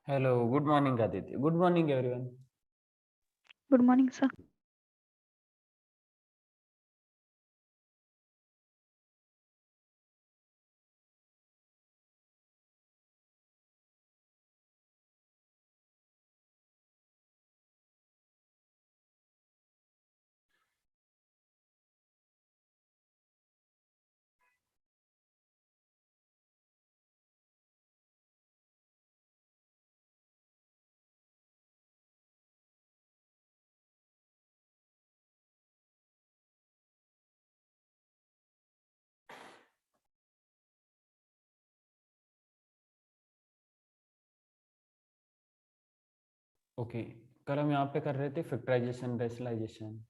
Hello, good morning Aditya. Good morning everyone. Good morning sir. Okay, कल हम यहाँ पे कर रहे थे factorization, rationalization.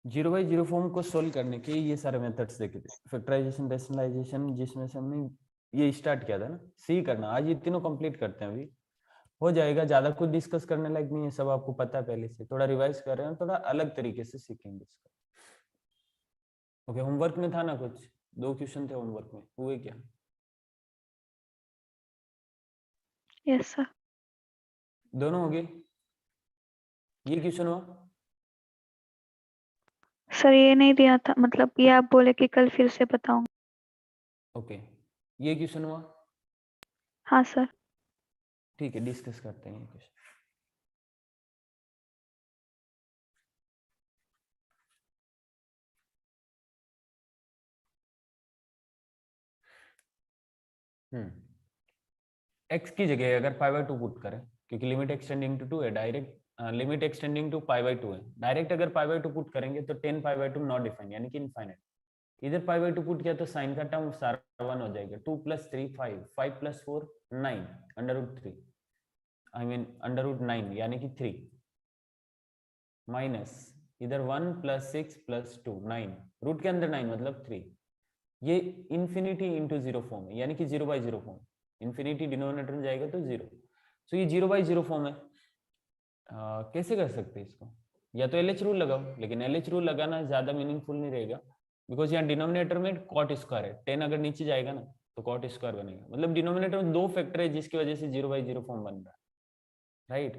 Zero by zero form को सोल्व करने के ये सारे मेथड्स देखे थे, फैक्टराइजेशन, रेशनलाइजेशन, जिसमें से हमने ये स्टार्ट किया था ना। सी करना, आज ये तीनों कंप्लीट करते हैं। अभी हो जाएगा, ज्यादा कुछ डिस्कस करने लायक नहीं है, सब आपको पता है पहले से। थोड़ा रिवाइज कर रहे हैं, थोड़ा अलग तरीके से सीखेंगे इसका। ओके, होमवर्क में था ना कुछ, 2 क्वेश्चन थे होमवर्क में, हुए क्या? Yes sir. दोनों हो गए? ये क्वेश्चन हुआ? सर ये नहीं दिया था, मतलब ये आप बोले कि कल फिर से बताऊंगा। ओके, ये क्वेश्चन हुआ? हाँ सर। ठीक है, डिस्कस करते हैं ये क्वेश्चन। एक्स की जगह अगर पाई बाई टू पुट करें, क्योंकि लिमिट एक्सटेंडिंग टू टू है, direct limit extending to pi by two है, डायरेक्ट अगर पाई बाई टू पुट करेंगे तो 10 pi by two not defined, यानी कि इनफाइनाइट। इधर पाई बाई टू पुट किया तो साइन का टर्म सारा 1 हो जाएगा। 2 plus 3 5, 5 plus 4 9, under root 3, I mean under root 9 यानी कि 3, माइनस इधर 1 प्लस 6 प्लस 2 9, रूट के अंदर 9 मतलब 3। ये इन्फिनिटी इंटू जीरो फॉर्म है, यानी कि zero by zero form. Infinity denominator में जाएगा तो जीरो। सो ये जीरो बाई जीरो फॉर्म है। कैसे कर सकते हैं इसको? या तो एलएच रूल लगाओ, लेकिन एलएच रूल लगाना ज्यादा मीनिंगफुल नहीं रहेगा, बिकॉज यहाँ डिनोमिनेटर में कॉट स्क्वायर है। 10 अगर नीचे जाएगा ना तो कॉट स्क्वायर बनेगा, मतलब डिनोमिनेटर में 2 फैक्टर है जिसकी वजह से जीरो बाई जीरो फॉर्म बन रहा है, राइट।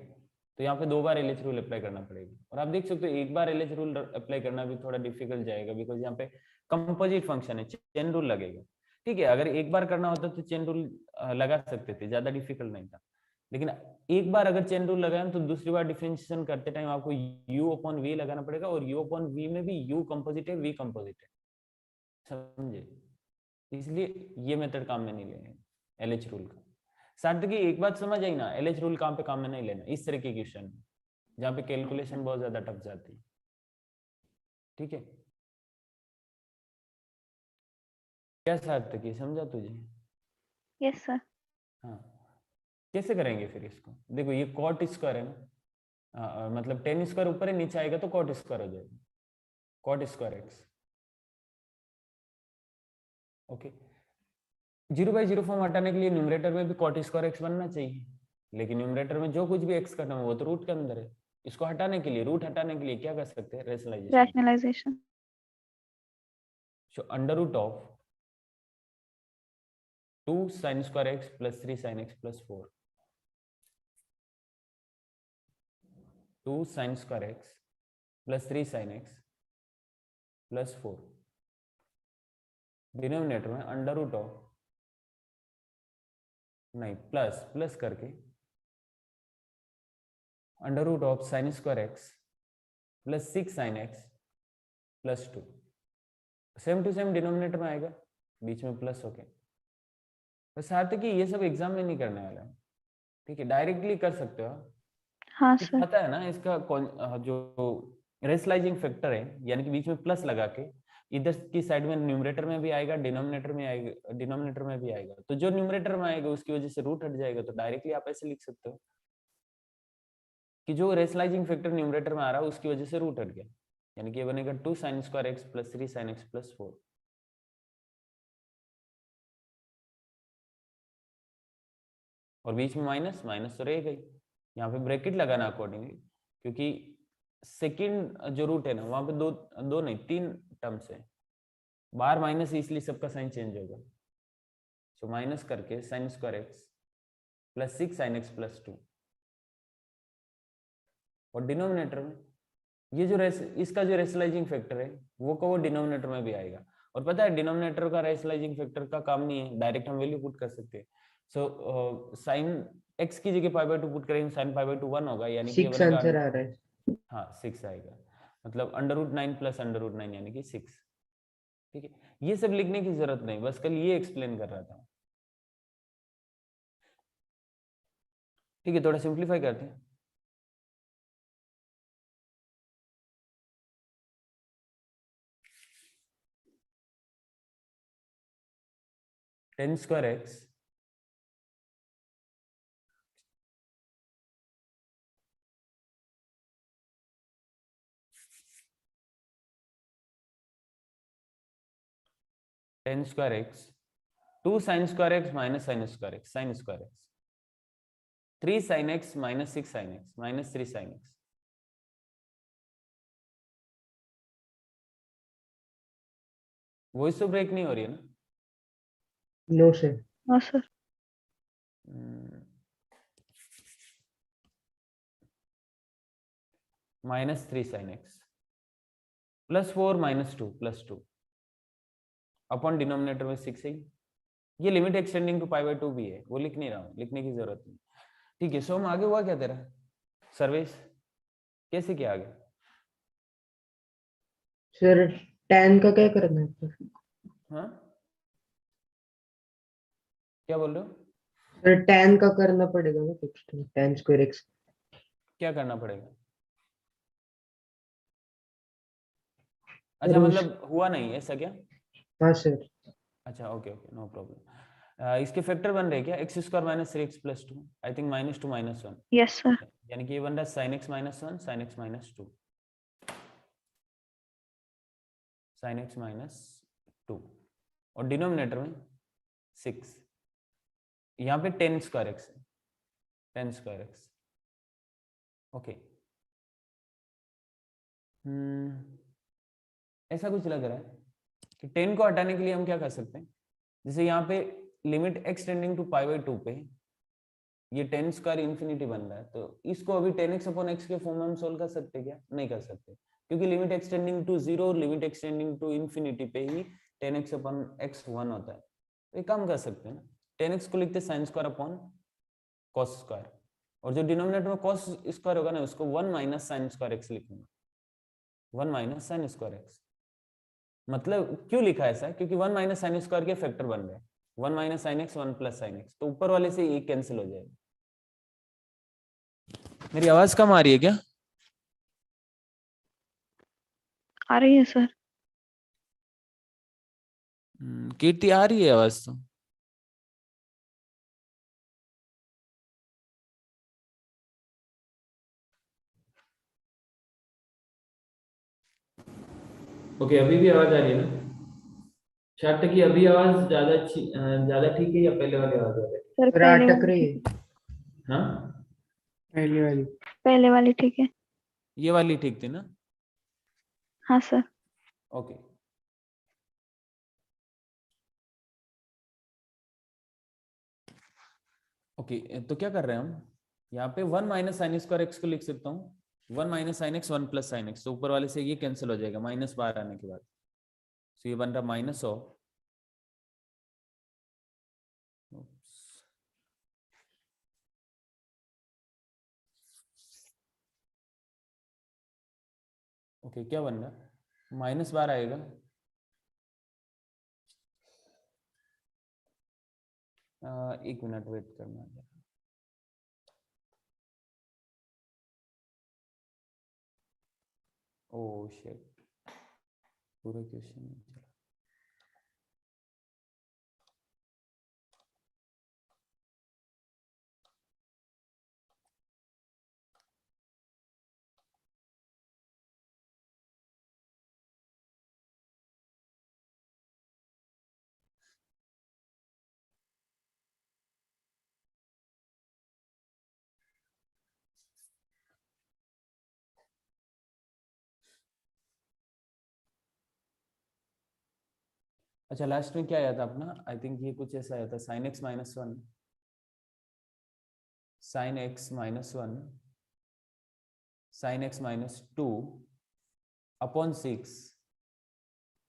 तो यहाँ पे 2 बार एलएच रूल अप्लाई करना पड़ेगा। और आप देख सकते हो एक बार एलएच रूल अप्लाई करना भी थोड़ा डिफिकल्ट जाएगा, बिकॉज यहाँ पे कंपोजिट फंक्शन है, चेन रूल लगेगा। ठीक है, अगर एक बार करना होता तो चेन रूल लगा सकते थे, ज्यादा डिफिकल्ट नहीं था। लेकिन एक बार अगर चेन रूल लगाए तो दूसरी बार डिफरेंशिएशन करते टाइम आपको u अपॉन v लगाना पड़ेगा, और u अपॉन v में भी u कंपोजिट है, v कंपोजिट है, समझे? इसलिए ये मेथड काम में नहीं लेंगे एलएच रूल का। सार्थकी एक बात समझ आई ना, एलएच रूल काम पे काम में नहीं लेना इस तरह के क्वेश्चन जहाँ पे कैलकुलेशन बहुत ज्यादा टफ जाती है। ठीक है, क्या सार्थकी, समझा तुझे? Yes sir. हाँ, कैसे करेंगे फिर इसको? देखो ये कॉट स्क्वायर है ना, मतलब 10 स्क्वायर ऊपर है, नीचे आएगा तो कॉट स्क्वायर हो जाएगा, cot square x. Okay, zero by zero form हटाने के लिए न्यूमरेटर में भी कॉट स्क्वायर एक्स बनना चाहिए, लेकिन न्यूमरेटर में जो कुछ भी एक्स का टर्म है वो तो रूट के अंदर है। इसको हटाने के लिए, रूट हटाने के लिए क्या कर सकते हैं? रेशनलाइजेशन कर। Rationalisation. So under root of 2 sine square x plus 3 sine x plus 4, 2 sine square x plus 3 sine x plus 4, denominator में अंडर रूट ऑफ, नहीं प्लस प्लस करके, under root of sine square x plus 6 sine x plus 2, same to same denominator में आएगा, बीच में plus होके। बस साथ कि ये सब एग्जाम में नहीं करने वाला है, ठीक है, डायरेक्टली कर सकते हो। हाँ कुछ सर। पता है ना इसका जो रेशनलाइजिंग फैक्टर है, यानी कि बीच में प्लस लगा के इधर की साइड में न्यूमरेटर में भी आएगा, डिनोमिनेटर में आएगा, डिनोमिनेटर में भी आएगा, तो जो न्यूमरेटर में आएगा उसकी वजह से रूट हट जाएगा। तो डायरेक्टली आप ऐसे लिख सकते हो कि जो रेशनलाइजिंग फैक्टर न्यूमरेटर में आ रहा है उसकी वजह से रूट हट गया, यानी कि ये बनेगा 2 sine square x plus 3 sine x plus 4। और बीच में माइनस, माइनस तो रहेगा ही, यहाँ पे ब्रैकेट लगाना अकॉर्डिंगली, क्योंकि सेकंड जो रूट है ना वहां पे दो दो नहीं 3 टर्म्स है, बाहर माइनस इसलिए सबका साइन चेंज होगा। सो माइनस करके sign square x plus 6 sine x plus 2, और डिनोमिनेटर में ये जो इसका जो रेशनलाइजिंग फैक्टर है वो का वो डिनोमिनेटर में भी आएगा। और पता है डिनोमिनेटर का रेशनलाइजिंग फैक्टर का काम नहीं है, डायरेक्ट हम वैल्यू पुट कर सकते हैं। सो साइन एक्स की जगह पाई बाय 2 पुट करेंगे, साइन पाई बाय 2 1 होगा, यानी कि ये 6 बनेगा आंसर आ रहा है। हाँ 6 आएगा, मतलब √9 प्लस √9 यानी कि 6। ठीक है, ये सब लिखने की जरूरत नहीं, बस कल ये एक्सप्लेन कर रहा था। ठीक है, थोड़ा सिंप्लीफाई करते हैं। Ten square x ten square x 2 sine square x minus sine square x sine square x 3 sine x minus 6 sine x minus 3 sine x. Voice तो ब्रेक नहीं हो रही है ना? No sir. हाँ sir. Minus 3 sine x plus 4 minus 2 plus 2 upon denominator में 6 है। ये limit extending to pi by 2 भी है, वो लिख नहीं रहा हूँ, लिखने की जरूरत नहीं। ठीक है, सोम आगे हुआ क्या तेरा सर्विस, कैसे किया आगे? सर tan का क्या करना है सर? हाँ क्या बोल रहे हो? सर tan का करना पड़ेगा ना कुछ, tan स्क्वायर एक्स। क्या करना पड़ेगा? सर अच्छा, उस मतलब हुआ नहीं ऐसा क्या? हाँ सर। अच्छा ओके ओके, नो प्रॉब्लम। इसके फैक्टर बन रहे क्या? X square minus 3 x plus 2, I think minus 2 minus 1, yes sir. यानी कि ये बन रहा है sign x minus 1 sign x minus 2 sign x minus 2, और डिनोमिनेटर में 6, यहाँ पे 10 स्क्वायर एक्स है, 10 स्क्वायर एक्स। ओके, ऐसा कुछ लग रहा है कि 10 को हटाने के लिए हम क्या कर सकते हैं, जैसे यहाँ पे limit x tending to pi by 2 पे ये 10 स्क्वायर इन्फिनिटी बन रहा है, तो इसको अभी 10x अपॉन एक्स के फॉर्म में हम सोल्व कर सकते क्या? नहीं कर सकते, क्योंकि लिमिट एक्सटेंडिंग टू 0 और लिमिट एक्सटेंडिंग टू इन्फिनिटी पे ही 10x अपॉन एक्स 1 होता है। तो एक काम कर सकते हैं ना, 10x को लिखते sine square upon cos square, और जो डिनोमिनेटर में कॉस स्क्वायर होगा ना उसको 1 माइनस साइन स्क्वायर एक्स लिखूंगा, 1 माइनस साइन स्क्वायर एक्स। मतलब क्यों लिखा ऐसा? क्योंकि 1 माइनस साइन स्क्वायर के फैक्टर बन रहे हैं, 1 minus sine x 1 plus sine x, तो ऊपर वाले से ये कैंसिल हो जाएगा। मेरी आवाज कम आ रही है क्या? आ रही है सर। कीर्ति आ रही है आवाज तो। ओके, अभी भी आवाज आ रही है ना? शायद कि अभी आवाज ज्यादा अच्छी ज्यादा ठीक है या पहले वाली आवाज आ रही सर सर पहले अटक वाली रही ठीक है। है। है? हाँ पहली वाली। पहले वाली ठीक है। ये वाली ठीक थी ना? हाँ सर। ओके, ओके तो क्या कर रहे हैं हम यहाँ पे? 1 माइनस साइन स्क्वायर एक्स को लिख सकता हूँ 1 minus sine x 1 plus sine x, तो ऊपर वाले से ये कैंसिल हो जाएगा माइनस बाहर आने के बाद, तो ये बन रहा माइनस ऑफ, ओके क्या बन रहा? माइनस बार आएगा, एक मिनट वेट करना है। ओह शिट, पूरा क्वेश्चन नहीं चला। अच्छा लास्ट में क्या आया था अपना, आई थिंक ये कुछ ऐसा आया था, sin x minus one, sin x minus one, sin x minus two upon 6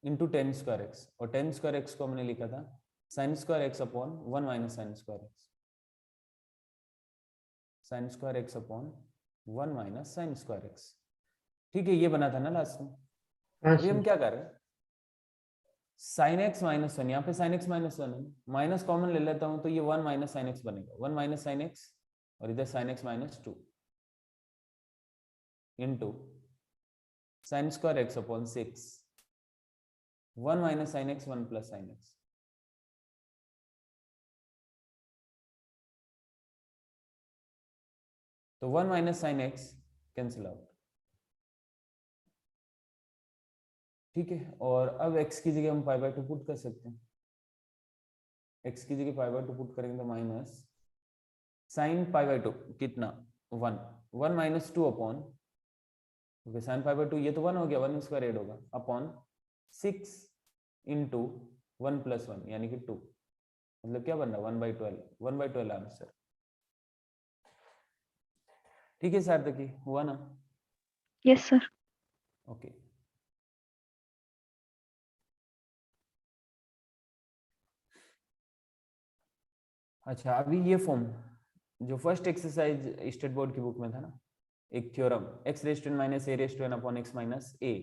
into ten square x, और टेन स्क्वायर एक्स को हमने लिखा था sin square x upon 1 minus sine square x, sin square x upon 1 minus sine square x. ठीक है, ये बना था ना लास्ट में। हाँ अभी हम सर। क्या कर रहे हैं, sin x माइनस वन, यहाँ पे sin x माइनस वन है, माइनस कॉमन ले लेता हूं तो ये 1 माइनस साइन एक्स बनेगा, 1 माइनस साइन एक्स, और इधर sin x minus two into sine square x upon 6, 1 minus sine x, 1 plus sine x. तो 1 minus sine x cancel out. ठीक है, और अब x की जगह हम पाई बाय टू पुट कर सकते हैं, x की जगह पाई बाय टू पुट करेंगे तो minus sine pi by two कितना 1, 1 minus two upon, okay sine pi by two, ये तो 1 हो गया, 1 स्क्वायर ऐड होगा अपॉन 6 इंटू 1 प्लस 1 यानी कि 2, मतलब क्या बन रहा है 1/12, 1/12 आंसर। ठीक है सार्थकी, हुआ ना? Yes sir. ओके अच्छा, अभी ये फॉर्म जो फर्स्ट एक्सरसाइज स्टेट बोर्ड की बुक में था ना, एक theorem x raise to n minus a raise to n upon x minus a,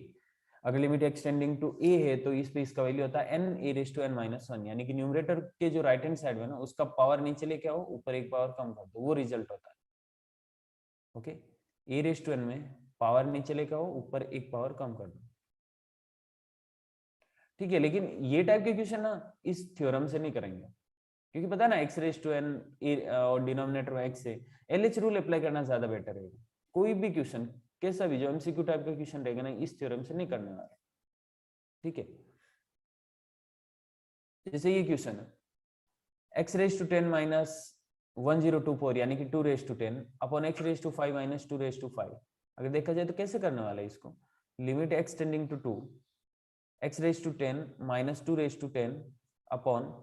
अगर लिमिट एक्सटेंडिंग टू a है तो इस पे इसका वैल्यू होता है n a raise to n minus one, यानी कि न्यूमरेटर के जो राइट हैंड साइड में ना उसका पावर नीचे लेके आओ, ऊपर एक पावर कम कर दो, वो रिजल्ट होता है। Okay, a raise to n में पावर नीचे लेके आओ, ऊपर एक पावर कम कर दो। ठीक है, लेकिन ये टाइप के क्वेश्चन ना इस थ्योरम से नहीं करेंगे, क्योंकि पता है ना x रेज टू n और डिनोमिनेटर में x है, LH रूल अप्लाई करना ज्यादा बेटर रहेगा। कोई भी क्वेश्चन कैसा भी जो एमसीक्यू टाइप का क्वेश्चन रहेगा ना, इस थ्योरम से नहीं करने वाला। ठीक है, जैसे ये क्वेश्चन है x रेज टू 10 माइनस 1024 यानी कि 2 raise to 10 upon x raise to 5 minus 2 raise to 5। अगर देखा जाए तो कैसे करने वाला है इसको, limit x tending to 2, x raise to 10 minus 2 raise to 10 upon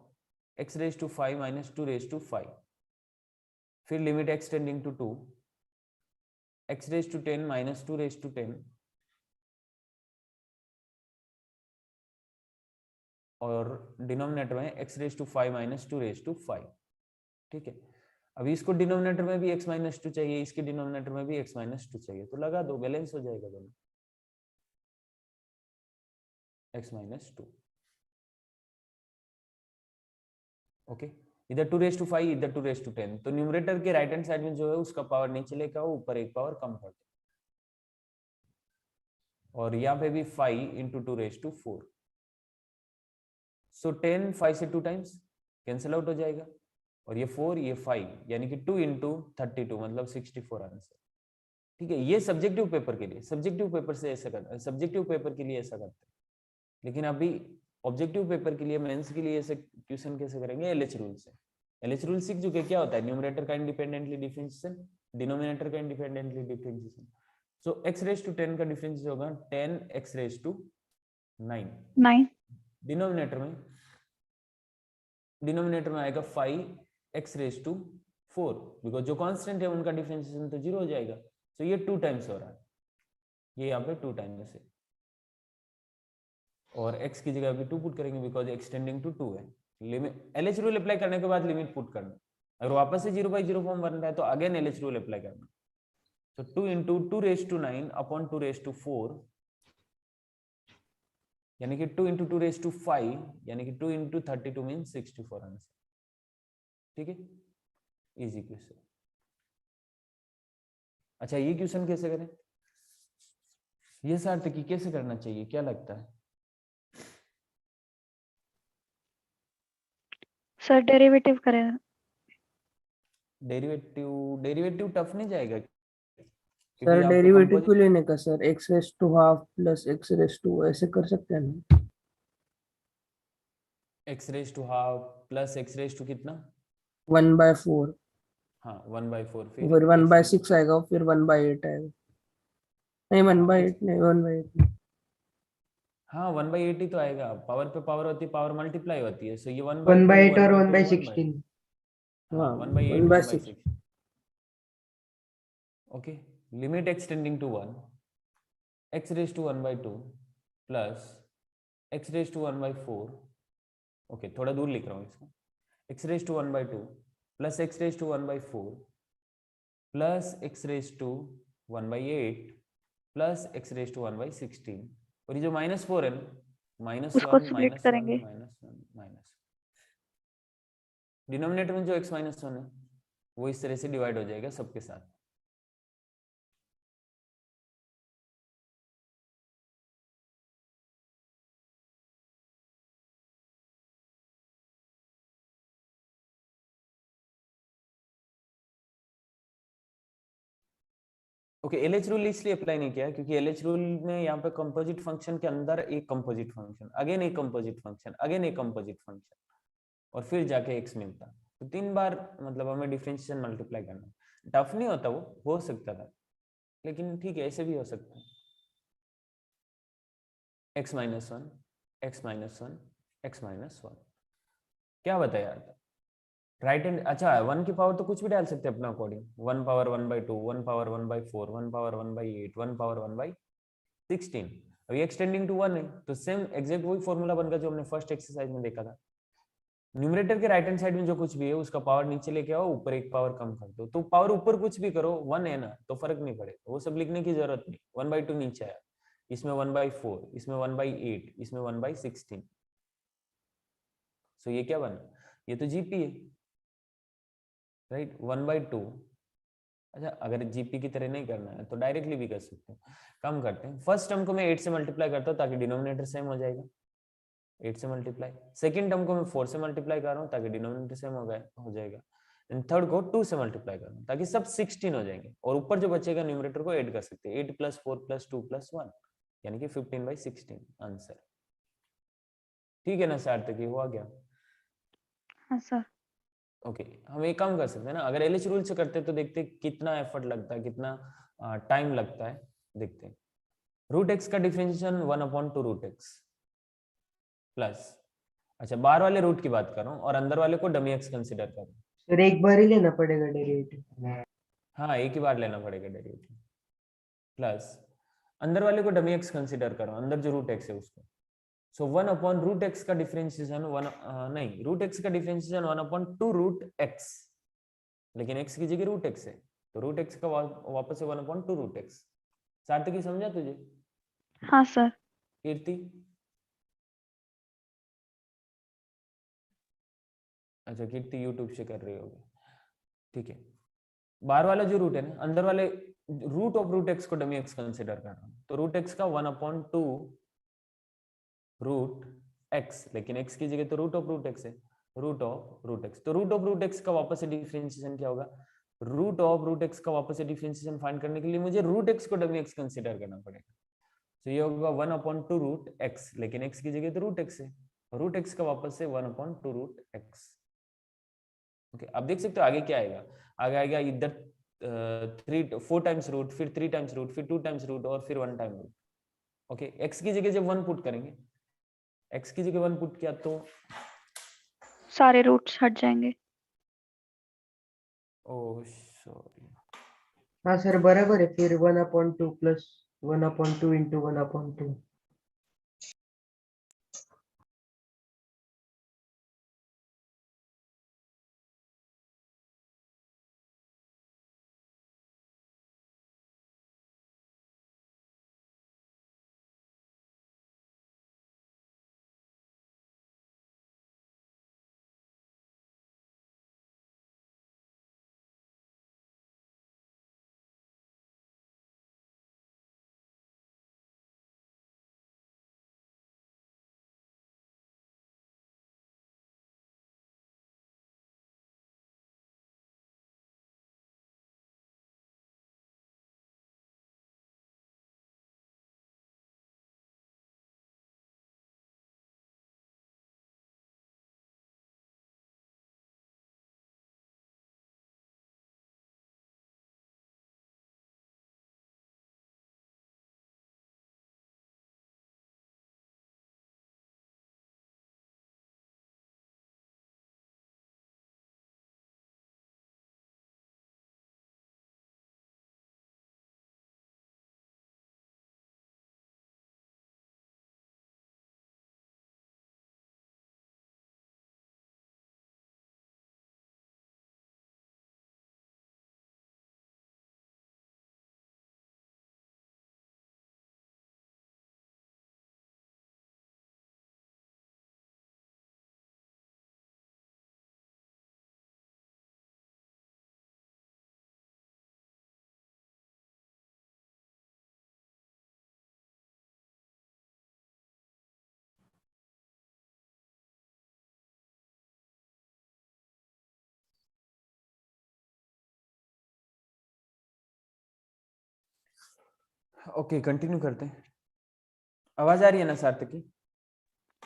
x raise to 5 minus 2 raise to 5, फिर limit x tending to 2, x raise to 10 minus 2 raise to 10 और डिनोमिनेटर में x raise to 5 minus 2 raise to 5। ठीक है, अभी इसको denominator में भी x minus two चाहिए, इसके डिनोमिनेटर में भी x माइनस टू चाहिए, तो लगा दो, बैलेंस हो जाएगा दोनों, x माइनस टू। ओके, इधर 2 रेज टू 5, इधर 2 रेज टू 10, तो न्यूमरेटर के राइट हैंड साइड में जो है उसका पावर नीचे लेकर आओ, ऊपर एक पावर कम कर दो, और यहाँ पे भी 5 इंटू 2 रेज टू 4, सो 10 5 से 2 टाइम्स कैंसिल आउट हो जाएगा, और ये 4 ये 5 यानी कि 2 इंटू 32 मतलब 64 आंसर। ठीक है, ये सब्जेक्टिव पेपर के लिए, सब्जेक्टिव पेपर से ऐसा करता है, सब्जेक्टिव पेपर के लिए ऐसा करते हैं, लेकिन अभी ऑब्जेक्टिव पेपर के लिए मेंस के लिए ऐसे क्वेश्चन कैसे करेंगे, एलएच रूल से। एलएच रूल सीख चुके, क्या होता है, न्यूमरेटर का इंडिपेंडेंटली डिफरेंशिएशन, डिनोमिनेटर का independently differentiation. So x raise to 10 का डिफरेंशिएशन होगा 10 x रेज टू 9, 9। डिनोमिनेटर में आएगा 5 x रेज टू 4, बिकॉज जो कांस्टेंट है उनका डिफरेंशिएशन तो 0 हो जाएगा, तो ये 2 टाइम्स हो रहा है, ये यहाँ पे 2 टाइम्स है, और x की जगह अभी 2 पुट करेंगे बिकॉज एक्सटेंडिंग टू 2 है। लिमिट एलएच रूल अप्लाई करने के बाद लिमिट पुट करना, अगर वापस से 0/0 फॉर्म बन रहा है तो अगेन एलएच रूल अप्लाई करना, तो 2 into 2 raise to 9 upon 2 raise to 4 यानी कि 2 इंटू 2 रेज टू 5 यानी कि 2 इंटू 32 मीन 64 आंसर। ठीक है, इजी क्वेश्चन। अच्छा, ये क्वेश्चन कैसे करें, ये सार्थकी कैसे करना चाहिए, क्या लगता है? सर डेरिवेटिव करें। डेरिवेटिव टफ नहीं जाएगा, क्योंकि सर आपको डेरिवेटिव कंपोजिट क्यों लेने का sir, x raise to half plus x raise to ऐसे कर सकते हैं ना। x raise to half plus x raise to कितना, 1/4, हाँ 1/4, फिर फिर x रेज 1/6 आएगा, फिर 1/8 आएगा, नहीं 1/8 नहीं, 1/8 नहीं। हाँ 1/8 ही तो आएगा, पावर पे पावर होती है, पावर मल्टीप्लाई होती है, सो ये 1 1/2 by 8 और 1/2 1 by 1/2। 16. हाँ हाँ 1/8 1 by 6. 1/6। Okay, limit extending to 1, x raise to 1/2 plus x raise to 1/4। Okay थोड़ा दूर लिख रहा हूँ इसको, x raise to 1/2 plus x raise to 1/4 plus x raise to 1/8 plus x raise to 1/16। और ये जो -4 है ना, उसको -1 स्प्लिट -1 करेंगे। -1 डिनोमिनेटर में जो x -1 है वो इस तरह से डिवाइड हो जाएगा सबके साथ। ओके LH रूल इसलिए अप्लाई नहीं किया क्योंकि LH रूल में यहाँ पे कंपोजिट फंक्शन के अंदर एक कंपोजिट फंक्शन, अगेन एक कंपोजिट फंक्शन, अगेन एक कंपोजिट फंक्शन, और फिर जाके x मिलता। तो 3 बार मतलब हमें डिफरेंशिएशन मल्टीप्लाई करना, टफ नहीं होता, वो हो सकता था, लेकिन ठीक है ऐसे भी हो सकता है। x -1 x -1 x -1 क्या बताया यार, राइट हैंड। अच्छा 1 की पावर तो कुछ भी डाल सकते हैं अपना according, 1 power 1/2, 1 power 1/4, 1 power 1/8, 1 power 1/16। अभी एक्सटेंडिंग टू 1 है तो सेम एग्जैक्ट वही फॉर्मूला बनकर जो हमने फर्स्ट एक्सरसाइज में देखा था। न्यूमरेटर के राइट हैंड साइड में जो कुछ भी है उसका पावर नीचे लेके आओ, ऊपर एक पावर कम कर दो, तो पावर ऊपर कुछ भी करो 1 है ना तो फर्क नहीं पड़ेगा, वो सब लिखने की जरूरत नहीं। 1/2 नीचे आया, इसमें 1/4, इसमें 1/8, इसमें 1/16, सो ये क्या बना, ये तो जीपी है, राइट 1/2। अच्छा अगर जीपी की तरह नहीं करना है तो डायरेक्टली भी कर सकते हैं। कम करते हैं, फर्स्ट टर्म को मैं 8 से मल्टीप्लाई करता हूँ ताकि डिनोमिनेटर सेम हो जाएगा, 8 से मल्टीप्लाई। सेकंड टर्म को मैं 4 से मल्टीप्लाई कर रहा हूँ ताकि डिनोमिनेटर सेम हो जाएगा। एंड थर्ड को 2 से मल्टीप्लाई कर रहा हूँ ताकि सब 16 हो जाएंगे, और ऊपर जो बचेगा न्यूमरेटर को ऐड कर सकते हैं, 8 + 4 + 2 + 1 यानी कि 15/16 आंसर। ठीक है ना सार्थक, ये हुआ क्या? हाँ सर। ओके हम एक काम कर सकते हैं ना, अगर एलएच रूल से करते तो देखते कितना एफर्ट लगता है, कितना टाइम लगता है, देखते हैं। रूट एक्स का डिफरेंशिएशन 1/2 रूट एक्स प्लस, अच्छा बाहर वाले रूट की बात कर रहा हूँ और अंदर वाले को डमी एक्स कंसिडर कर रहा हूँ। सर एक बार ही लेना पड़ेगा डेरिवेटिव? हाँ एक ही बार लेना पड़ेगा डेरिवेटिव, प्लस अंदर वाले को डमी एक्स कंसिडर करो, अंदर जो रूट एक्स है उसको। सो 1/रूट एक्स का डिफरेंशिएशन नहीं, रूट एक्स का डिफरेंशिएशन 1/2 रूट एक्स, लेकिन x की जगह रूट एक्स है तो रूट एक्स का वापस से 1/2 रूट एक्स। सार्थकी समझा तुझे? हाँ सर। कीर्ति? अच्छा कीर्ति यूट्यूब से कर रही होगी, ठीक है। बाहर वाला जो रूट है ना, अंदर वाले रूट ऑफ रूट एक्स को डमी एक्स कंसिडर कर रहा हूँ, तो रूट एक्स का 1/2 रूट एक्स, लेकिन x की जगह तो रूट ऑफ रूट एक्स है, रूट ऑफ रूट एक्स। तो रूट ऑफ रूट एक्स का वापस से डिफरेंशिएशन क्या होगा, रूट ऑफ रूट एक्स का वापस से डिफरेंशिएशन फाइंड करने के लिए मुझे रूट एक्स को डमी एक्स कंसिडर करना पड़ेगा। तो ये होगा 1/2 रूट एक्स, लेकिन x की जगह तो रूट एक्स है, रूट एक्स का वापस से 1/2 रूट एक्स। ओके अब देख सकते हो आगे क्या आएगा, आगे आएगा इधर 4 टाइम्स रूट, फिर 3 टाइम्स रूट, फिर 2 टाइम्स रूट, और फिर 1 टाइम रूट। ओके x की जगह जब 1 पुट करेंगे, x की जगह 1 पुट किया तो सारे रूट्स हट जाएंगे। ओह सॉरी, हाँ सर बराबर है, फिर 1/2 प्लस 1/2 इंटू 1/2। ओके कंटिन्यू करते हैं। आवाज आ रही है ना सार्थक की?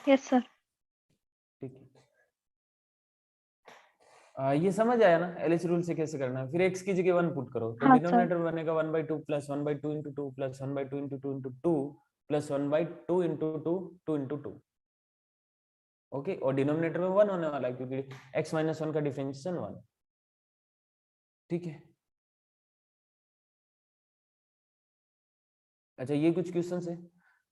Yes sir. ठीक है। ये समझ आया ना एलएच रूल से कैसे करना है। फिर x की जगह 1 पुट करो तो हाँ, डिनोमिनेटर बनेगा 1/2 plus 1/2 into 2 plus 1/2 into 2 into 2 plus 1/2 into 2 2 into 2। Okay, और डिनोमिनेटर में 1 होने वाला है क्योंकि x माइनस 1 का डिफरेंशिएशन 1। ठीक है। अच्छा, ये कुछ क्वेश्चंस है,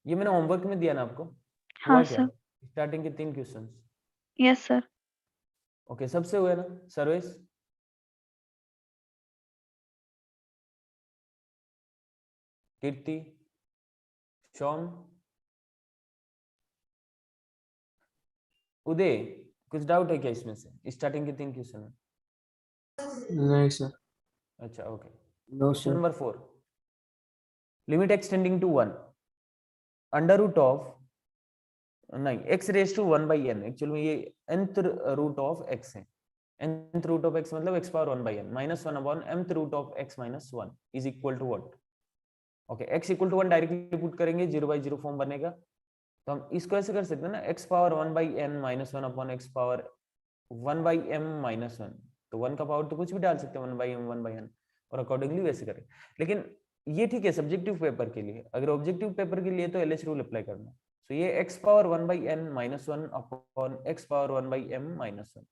ये मैंने होमवर्क में दिया ना आपको। हुआ हाँ क्या? सर। स्टार्टिंग के 3 क्वेश्चंस। Yes sir. ओके, सबसे हुए ना सर्वेश? कीर्ति, शॉन, उदय, कुछ डाउट है क्या इसमें से स्टार्टिंग के 3 क्वेश्चन में? नहीं सर। अच्छा okay. No question sir. Number 4, limit extending to 1 under root of, नहीं x raise to 1 by n, actually में ये nth रूट ऑफ x है। nth रूट ऑफ x मतलब x power 1 by n minus 1 upon mth root of x minus 1 is equal to what? Okay, x equal to 1 directly put करेंगे, 0/0 form बनेगा। तो हम इसको ऐसे कर सकते हैं ना, x power 1 by n minus 1 upon x power 1 by m minus 1। तो 1 का पावर तो कुछ भी डाल सकते हैं, 1 बाई m 1 बाई n, और अकॉर्डिंगली वैसे करें। लेकिन ये ठीक है सब्जेक्टिव पेपर के लिए, अगर ऑब्जेक्टिव पेपर के लिए तो एलएच रूल अप्लाई करना। तो ये x power 1 by n minus 1 upon x power 1 by m minus 1,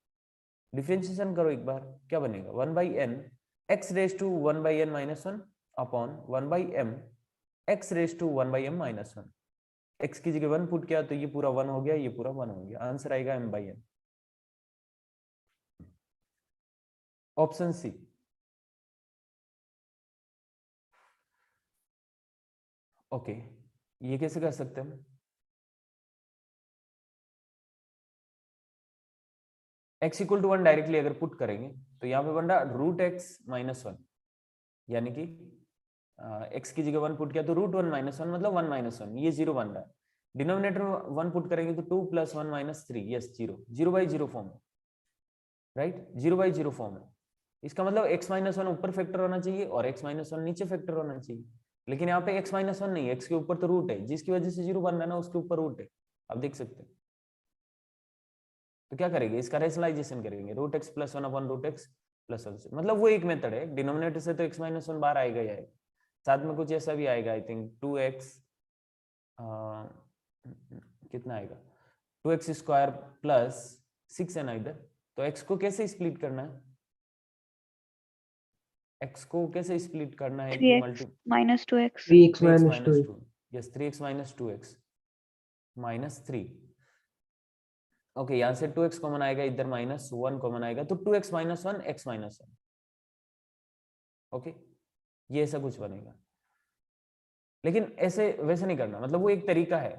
differentiation करो एक बार, क्या बनेगा? 1 by n x raise to 1 by n minus 1 upon 1 by m x raise to 1 by m minus 1। x की जगह 1 पुट किया तो ये पूरा 1 हो गया, ये पूरा 1 हो गया, आंसर आएगा m by n। Option C. Okay, ये कैसे कर सकते हैं हम? x इक्वल टू 1 डायरेक्टली अगर पुट करेंगे तो यहाँ पे बन रहा रूट एक्स माइनस 1, यानी कि x की जगह 1 पुट किया तो रूट 1 माइनस 1 मतलब 1 माइनस 1, ये 0 बन रहा है। डिनोमिनेटर में 1 पुट करेंगे तो 2 प्लस 1 माइनस 3, यस 0, 0/0 फॉर्म है, राइट, 0/0 फॉर्म है। इसका मतलब x माइनस 1 ऊपर फैक्टर होना चाहिए और x माइनस 1 नीचे फैक्टर होना चाहिए, लेकिन यहाँ पे x माइनस 1 नहीं है, x के ऊपर तो रूट है, जिसकी वजह से 0 बन रहा है ना, उसके ऊपर रूट है, आप देख सकते हैं। तो क्या करेंगे, इसका रेशनलाइजेशन करेंगे, root x plus 1 upon root x plus 1 से, मतलब वो एक मेथड है। डिनोमिनेटर से तो x माइनस 1 बाहर आएगा ही आएगा, साथ में कुछ ऐसा भी आएगा, आई थिंक 2x कितना आएगा, 2x स्क्वायर प्लस 6 है ना इधर। तो x को कैसे स्प्लिट करना है, x को कैसे स्प्लिट करना है कि 3x multi minus 2x। 3x 3x minus minus 2। 2, yes 3x minus 2x minus 3। Okay, यहाँ से 2x कॉमन आएगा, इधर माइनस 1 कॉमन आएगा, तो 2x minus 1 x minus 1। Okay, ये ऐसा कुछ बनेगा, लेकिन ऐसे वैसे नहीं करना, मतलब वो एक तरीका है।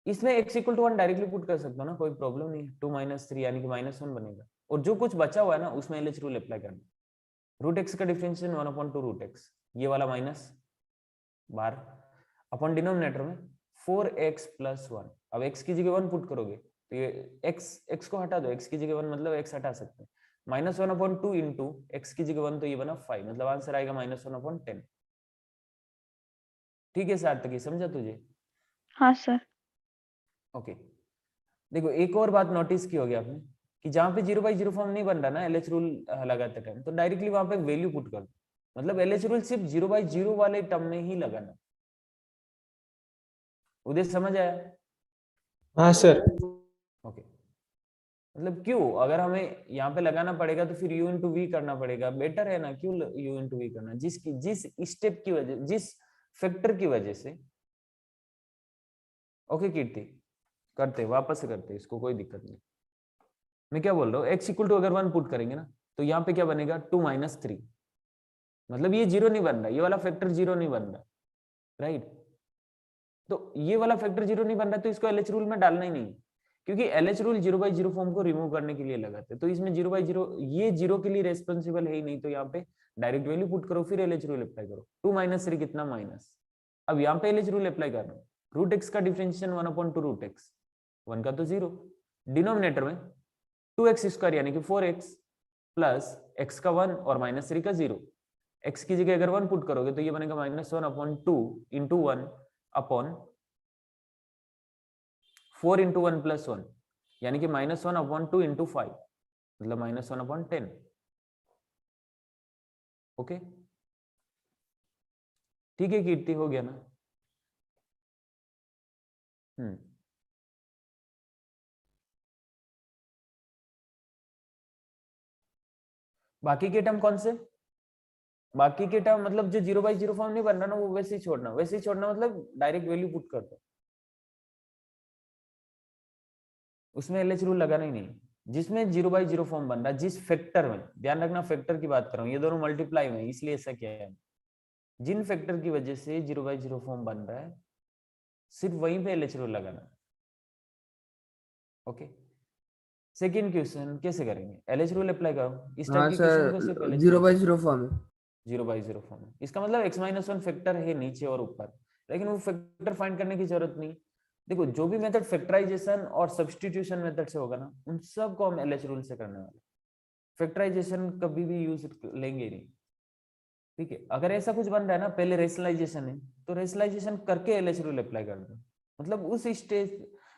इसमें x equal to 1 directly put कर सकते हो ना, कोई प्रॉब्लम नहीं है। 2 माइनस 3 यानी कि माइनस 1 बनेगा, और जो कुछ बचा हुआ है ना उसमें एलएच रूल अप्लाई करना। रूट एक्स का डिफरेंशिएशन 1 अपॉन 2 रूट एक्स, ये वाला माइनस बार अपॉन डिनोमिनेटर में 4x प्लस 1। अब x की जगह 1 पुट करोगे तो ये x को हटा दो, x की जगह 1 मतलब x हटा सकते हैं, माइनस 1 अपॉन 2 इंटू x की जगह 1 तो ये बना 5, मतलब आंसर आएगा माइनस 1 अपॉन 10। ठीक है सार्थक, समझा तुझे? हाँ सर। ओके, देखो एक और बात नोटिस की होगी आपने कि जहां पे 0/0 फॉर्म नहीं बन रहा ना एलएच रूल लगाते टाइम, तो डायरेक्टली वहां पे वैल्यू पुट कर दो, मतलब एलएच रूल सिर्फ 0/0 वाले टर्म में ही लगाना। उदय समझ आया? हाँ सर। ओके, मतलब क्यों, अगर हमें यहाँ पे लगाना पड़ेगा तो फिर u इंटू वी करना पड़ेगा, बेटर है ना, क्यों u इंटू वी करना, जिस स्टेप की वजह, जिस फैक्टर की वजह से। ओके कीर्ति, करते वापस से करते, इसको कोई दिक्कत नहीं। मैं क्या बोल रहा हूँ, x इक्वल टू अगर 1 पुट करेंगे ना तो यहाँ पे क्या बनेगा 2 माइनस 3, मतलब ये 0 नहीं बन रहा, ये वाला फैक्टर 0 नहीं बन रहा, राइट। तो ये वाला फैक्टर 0 नहीं बन रहा तो इसको एलएच रूल में डालना ही नहीं, क्योंकि एलएच रूल 0/0 फॉर्म को रिमूव करने के लिए लगाते हैं, तो इसमें 0/0 ये 0 के लिए रेस्पॉन्सिबल है ही नहीं, तो यहाँ पे डायरेक्ट वैल्यू पुट करो, फिर एलएच रूल अप्लाई करो। 2 माइनस 3 कितना, माइनस। अब यहाँ पे एलएच रूल अप्लाई कर रहा हूँ, रूट एक्स का डिफरेंशिएशन 1 अपॉन 2 रूट एक्स, 1 का तो 0, डिनोमिनेटर में 2x स्क्वायर यानी कि 4x प्लस x का 1 और माइनस 3 का 0, x की जगह अगर 1 पुट करोगे तो ये बनेगा -1/2 इंटू 1 अपॉन 4 इंटू 1 प्लस 1, यानी कि -1/2 इंटू 5, मतलब -1/10। ओके, ठीक है कीर्ति, हो गया ना? बाकी के टर्म कौन से? बाकी के टर्म मतलब जो 0/0 फॉर्म नहीं बन रहा ना, वो वैसे ही छोड़ना, वैसे ही छोड़ना मतलब डायरेक्ट वैल्यू पुट कर दो, उसमें एलएच रूल लगाना ही नहीं। जिसमें 0/0 फॉर्म बन रहा है, जिस फैक्टर में, ध्यान रखना फैक्टर की बात कर रहा हूँ, ये दोनों मल्टीप्लाई में, इसलिए ऐसा किया है। जिन फैक्टर की वजह से 0/0 फॉर्म बन रहा है, सिर्फ वहीं पे एलएच रूल लगाना। ओके, सेकंड क्वेश्चन कैसे करेंगे? एलएच रूल अप्लाई करो। इस टाइप हाँ के क्वेश्चन को सर, सिर्फ एलएच 0/0 फॉर्म है। 0/0 फॉर्म है। इसका मतलब x-1 फैक्टर है नीचे और ऊपर, लेकिन वो फैक्टर फाइंड करने की जरूरत नहीं। देखो, जो भी मेथड फैक्टराइजेशन और सब्स्टिट्यूशन मेथड से होगा ना, उन सब को हम एलएच रूल से करने वाले। फैक्टराइजेशन कभी भी यूज लेंगे नहीं, ठीक है? अगर ऐसा कुछ बन रहा है ना, पहले रेशनलाइजेशन है, तो रेशनलाइजेशन करके एलएच रूल अप्लाई कर दो। मतलब उस स्टेज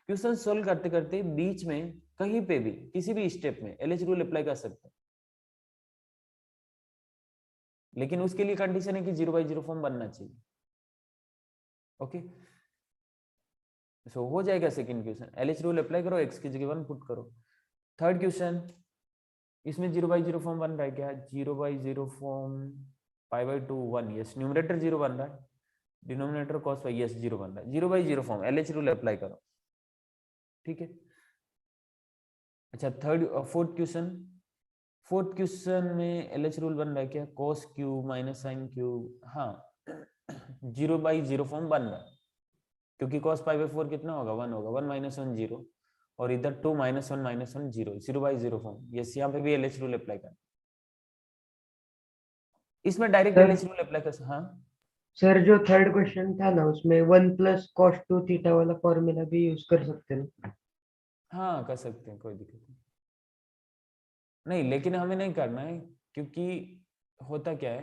क्वेश्चन सोल्व करते करते बीच में कहीं पे भी किसी भी स्टेप में एलएच रूल अप्लाई कर सकते हैं, लेकिन उसके लिए कंडीशन है कि 0/0 फॉर्म बनना चाहिए। ओके, सो हो जाएगा second question. LH rule apply करो, x की जगह 1 पुट करो। थर्ड क्वेश्चन, इसमें 0/0 फॉर्म बन रहा है क्या? 0/0 फॉर्म π/2 1, यस, न्यूमरेटर 0 बन रहा है, डिनोमिनेटर cos y, यस 0 बन रहा है। 0/0 फॉर्म, एलएच रूल अप्लाई करो, ठीक है? अच्छा, फोर्थ क्वेश्चन में एलएच रूल बन रहा है क्या? cos cube minus sin cube, हाँ 0/0 फॉर्म बन रहा है, क्योंकि cos π/4 कितना होगा? 1 होगा, 1 - 1 0, और इधर 2 - 1 - 1 0, 0/0 फॉर्म। यस, यहाँ पे भी एलएच रूल अप्लाई करना, इसमें direct sir LH rule apply कर। हाँ सर, जो थर्ड क्वेश्चन था ना, उसमें 1 + cos 2 थीटा वाला फॉर्मूला भी यूज कर सकते हैं। हाँ, कर सकते हैं, कोई दिक्कत नहीं। नहीं, लेकिन हमें नहीं करना है, क्योंकि होता क्या है,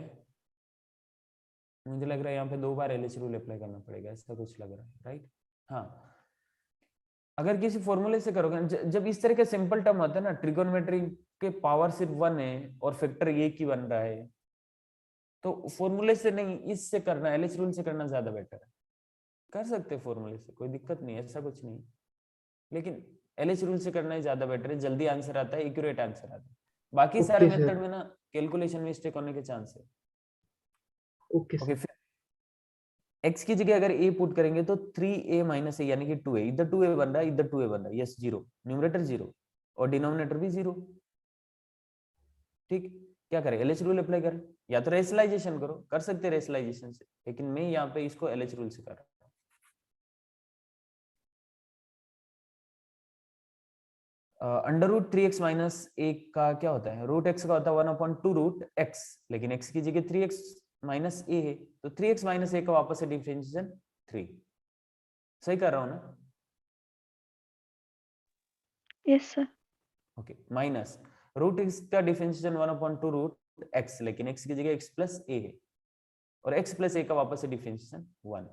मुझे लग रहा है यहाँ पे 2 बार एलएच रूल अप्लाई करना पड़ेगा, ऐसा कुछ लग रहा है, राइट? हाँ, अगर किसी फॉर्मूले से करोगे, जब इस तरह का सिंपल टर्म होता है ना, ट्रिगोनोमेट्री के पावर सिर्फ 1 है और फैक्टर एक ही बन रहा है, तो फॉर्मूले से नहीं, इससे करना, एलएच रूल से करना ज्यादा बेटर है। कर सकते हैं फॉर्मूले से, कोई दिक्कत नहीं, ऐसा कुछ नहीं, लेकिन एलएच रूल से करना ही ज्यादा बेटर है, जल्दी आंसर आता है, एक्यूरेट आंसर आता है। बाकी सारे ओके सर। मेथड में ना कैलकुलेशन मिस्टेक होने के चांस है। Okay okay, sir. फिर x की जगह अगर a पुट करेंगे तो 3a - a यानी कि 2a, इधर 2a बन रहा है, इधर 2a बन रहा है, यस 0, न्यूमरेटर 0 और डिनोमिनेटर भी 0, ठीक? क्या करें? एलएच रूल अप्लाई करें, या तो रेशनलाइजेशन करो, कर सकते हैं रेशनलाइजेशन से, लेकिन मैं यहाँ पे इसको एलएच रूल से कर रहा हूँ। √3x - a का क्या होता है? √x का होता है 1/2 √x, लेकिन x की जगह 3x - a है, तो 3x - a का वापस से डिफरेंशिएशन 3। सही कर रहा हूँ ना? Yes sir. Okay, minus √x का डिफरेंशिएशन 1/2 √x, लेकिन x की जगह x + a है, और x + a का वापस से डिफरेंशिएशन 1,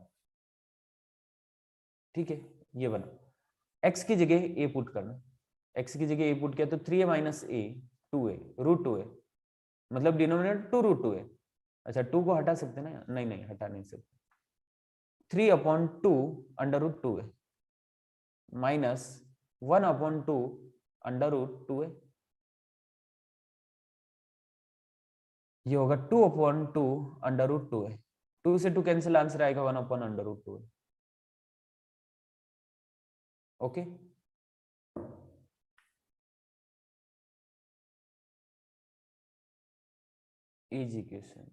ठीक है? ये बना। x की जगह a पुट करना, x की जगह a पुट किया तो 3a - a 2a √2a, मतलब डिनोमिनेटर 2 √2a। अच्छा, 2 को हटा सकते ना? नहीं नहीं, हटा नहीं सकते। 3/2 √2a माइनस 1/2 √2a, ये होगा 2/2 √2a। 2 से 2 कैंसिल, आंसर आएगा 1/√2a। ओके, इजी क्वेश्चन,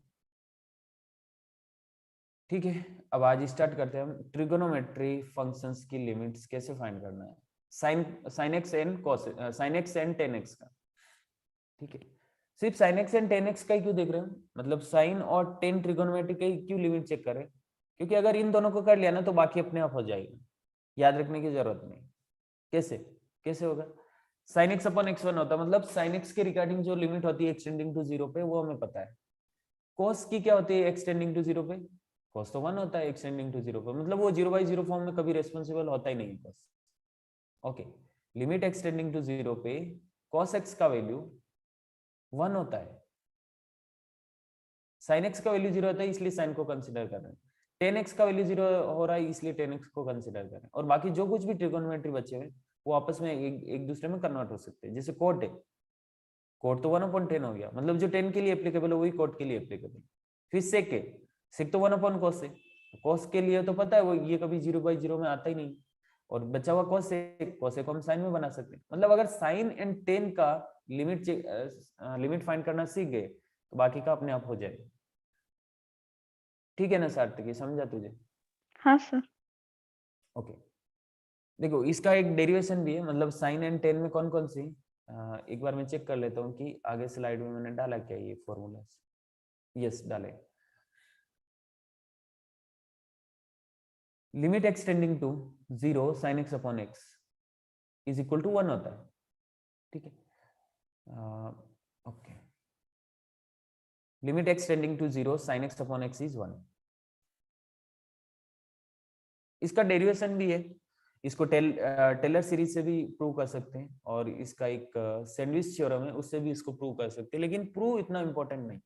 ठीक है? अब आज स्टार्ट करते हैं हम ट्रिगोनोमेट्री फंक्शंस की लिमिट्स कैसे फाइंड करना है, sin x and tan x का, ठीक है? सिर्फ sin x and tan x का ही क्यों देख रहे हो? मतलब sin और tan ट्रिगोनोमेट्री का ही क्यों लिमिट चेक करें? क्योंकि अगर इन दोनों को कर लिया ना तो बाकी अपने आप हो जाएगा, याद रखने की जरूरत नहीं। कैसे कैसे होगा? sin x/x1 होता है, मतलब sin x के रिगार्डिंग जो लिमिट होती है एक्सटेंडिंग टू 0 पे, वो हमें पता है, cos की क्या होती है एक्सटेंडिंग टू 0 पे? cos तो 1 होता है एक्सटेंडिंग टू 0 पे, मतलब वो 0/0 फॉर्म में कभी रेस्पॉन्सिबल होता ही नहीं है cos। Okay, limit extending to 0 पे cos x का वैल्यू 1 होता है, sin x का वैल्यू 0 होता है, इसलिए sin को कंसीडर कर रहे हैं, tan x का वैल्यू 0 हो रहा है, इसलिए tan x को कंसीडर कर रहे हैं, और बाकी जो कुछ भी ट्रिगोनोमेट्री बचे हुए वो आपस में एक दूसरे में कन्वर्ट हो सकते हैं। जैसे कोट है, कोट तो 1/10 हो गया, मतलब जो 10 के लिए एप्लीकेबल है वही कोट के लिए एप्लीकेबल। फिर सेक है, सेक तो 1/cos है, cos के लिए तो पता है वो ये कभी 0/0 में आता ही नहीं, और बचा हुआ cos को हम साइन में बना सकते हैं। मतलब अगर साइन एंड टेन का लिमिट फाइंड करना सीख गए तो बाकी का अपने आप हो जाएगा। ठीक है ना सार्थकी, समझा तुझे? हाँ सर। ओके, देखो इसका एक डेरिवेशन भी है, मतलब साइन एंड टेन में कौन कौन सी, एक बार मैं चेक कर लेता हूँ कि आगे स्लाइड में मैंने डाला क्या ये फॉर्मूला। यस डाले। Limit extending to 0 sin x upon x is equal to 1 होता है। ठीक है, okay, limit extending to 0 sin x upon x is 1। इसका डेरिवेशन भी है, इसको टेलर सीरीज से भी प्रूव कर सकते हैं, और इसका एक सैंडविच थ्योरम है उससे भी इसको प्रूव कर सकते हैं, लेकिन प्रूव इतना इंपॉर्टेंट नहीं,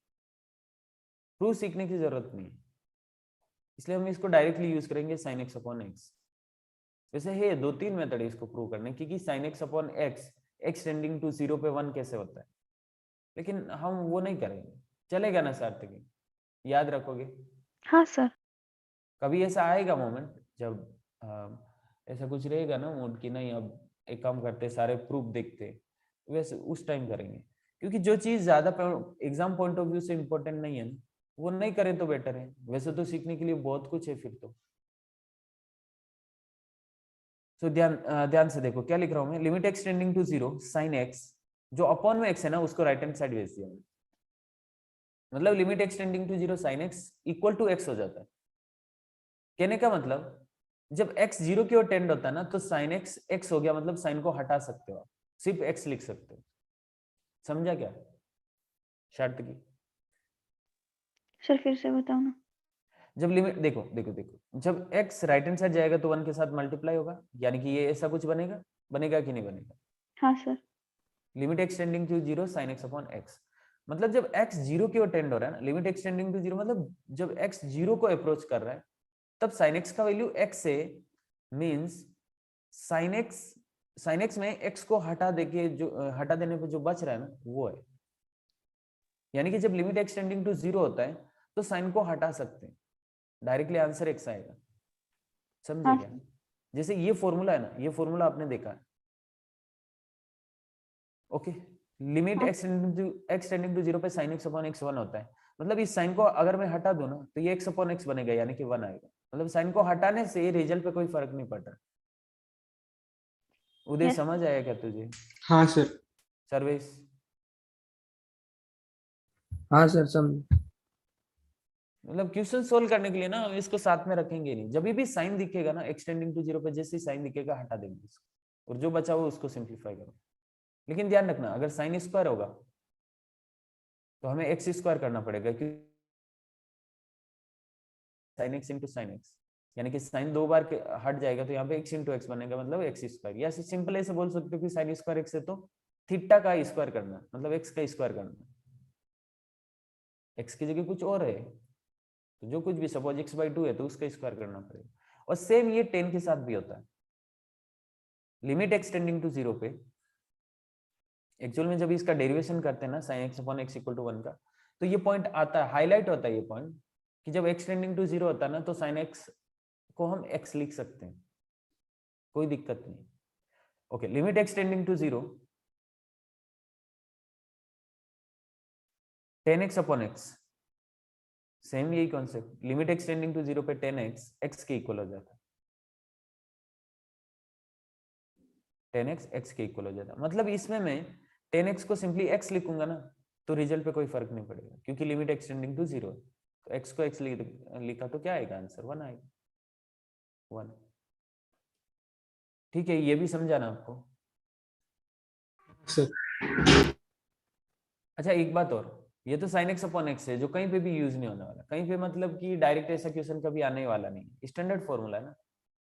प्रूव सीखने की जरूरत नहीं है, इसलिए हम इसको डायरेक्टली यूज करेंगे sin x अपॉन x। वैसे है 2-3 मेथड इसको प्रूव करने की कि sin x upon x extending to 0 पे 1 कैसे होता है, लेकिन हम वो नहीं करेंगे। चलेगा ना सार्थकी, याद रखोगे? हाँ सर। कभी ऐसा आएगा मोमेंट जब ऐसा कुछ रहेगा ना मूड की नहीं अब एक काम करते सारे प्रूफ देखते, वैसे उस टाइम करेंगे, क्योंकि जो चीज ज्यादा एग्जाम पॉइंट ऑफ व्यू से इंपॉर्टेंट नहीं है ना वो नहीं करें तो बेटर है। वैसे तो सीखने के लिए बहुत कुछ है फिर तो ध्यान से देखो क्या लिख रहा हूं मैं। Limit extending to 0 sin x, जो अपॉन में x है ना उसको राइट हैंड साइड भेज दिया, मतलब limit extending to 0 sin x equal to x हो जाता है। कहने का मतलब जब x 0 की ओर टेंड होता है ना तो sin x x हो गया, मतलब साइन को हटा सकते हो आप, सिर्फ x लिख सकते हो। समझा क्या शर्त की? सर फिर से बताओ ना। जब लिमिट देखो देखो देखो, जब x राइट हैंड साइड जाएगा तो 1 के साथ मल्टीप्लाई होगा, यानी कि ये ऐसा कुछ बनेगा, बनेगा कि नहीं बनेगा? हाँ sir. Limit extending to 0 sin x upon x, मतलब जब x 0 की ओर टेंड हो रहा है ना, लिमिट एक्सटेंडिंग टू 0 मतलब जब x 0 को अप्रोच कर रहा है तब sin x का वैल्यू x से मींस sin x में x को हटा देके जो हटा देने पे जो बच रहा है ना वो है, यानी कि जब लिमिट एक्सटेंडिंग टू 0 होता है तो साइन को हटा सकते हैं, डायरेक्टली आंसर x आएगा। समझे हाँ क्या? सर। जैसे ये फॉर्मूला है ना, ये फॉर्मूला आपने देखा है। ओके, लिमिट हाँ एक्सटेंडिंग टू 0 पे sin x अपॉन x 1 होता है, मतलब इस साइन को अगर मैं हटा दूं ना तो ये x अपॉन x बनेगा, यानी कि 1 आएगा, मतलब साइन को हटाने से रिजल्ट पे कोई फर्क नहीं पड़ रहा। उदय यस। समझ आया क्या तुझे? हाँ सर। सर्वेश? हाँ सर समझ। मतलब क्वेश्चन सोल्व करने के लिए ना हम इसको साथ में रखेंगे नहीं, जब भी साइन दिखेगा ना एक्सटेंडिंग टू 0 पे जैसे ही साइन दिखेगा हटा देंगे इसको, और जो बचा हुआ उसको सिंप्लीफाई करो। लेकिन ध्यान रखना अगर साइन स्क्वायर होगा तो हमें एक्स स्क्वायर करना पड़ेगा, क्योंकि sine x into sine x, यानी कि साइन 2 बार हट जाएगा तो यहाँ पे x इंटू एक्स बनेगा, मतलब एक्स स्क्वायर, या सिंपल ऐसे बोल सकते हो कि साइन स्क्वायर एक्स है तो थीटा का स्क्वायर करना, मतलब एक्स का स्क्वायर करना, एक्स की जगह कुछ और है तो जो कुछ भी सपोज x/2 है तो उसका स्क्वायर करना पड़ेगा। और सेम ये 10 के साथ भी होता है। लिमिट एक्सटेंडिंग टू 0 पे एक्चुअल में जब इसका डेरिवेशन करते हैं ना sin x upon x equal to 1 का, तो ये पॉइंट आता है, हाईलाइट होता है ये पॉइंट कि जब एक्सटेंडिंग टू 0 होता है ना तो sin x को हम x लिख सकते हैं, कोई दिक्कत नहीं। Okay, limit extending to 0 10x upon x, same यही कॉन्सेप्ट, लिमिट एक्सटेंडिंग टू 0 पे 10x x के इक्वल हो जाता है, 10x x के इक्वल हो जाता है, मतलब इसमें मैं 10x को सिंपली x लिखूंगा ना तो रिजल्ट पे कोई फर्क नहीं पड़ेगा, क्योंकि लिमिट एक्सटेंडिंग टू 0 तो x को x लिखा तो क्या आएगा आंसर 1 आएगा, 1। ठीक है, ये भी समझा ना आपको? सर अच्छा एक बात और, ये तो sin x अपॉन x है जो कहीं पे भी यूज नहीं होने वाला, कहीं पे मतलब कि डायरेक्ट ऐसा क्वेश्चन कभी आने वाला नहीं, स्टैंडर्ड फॉर्मूला है ना,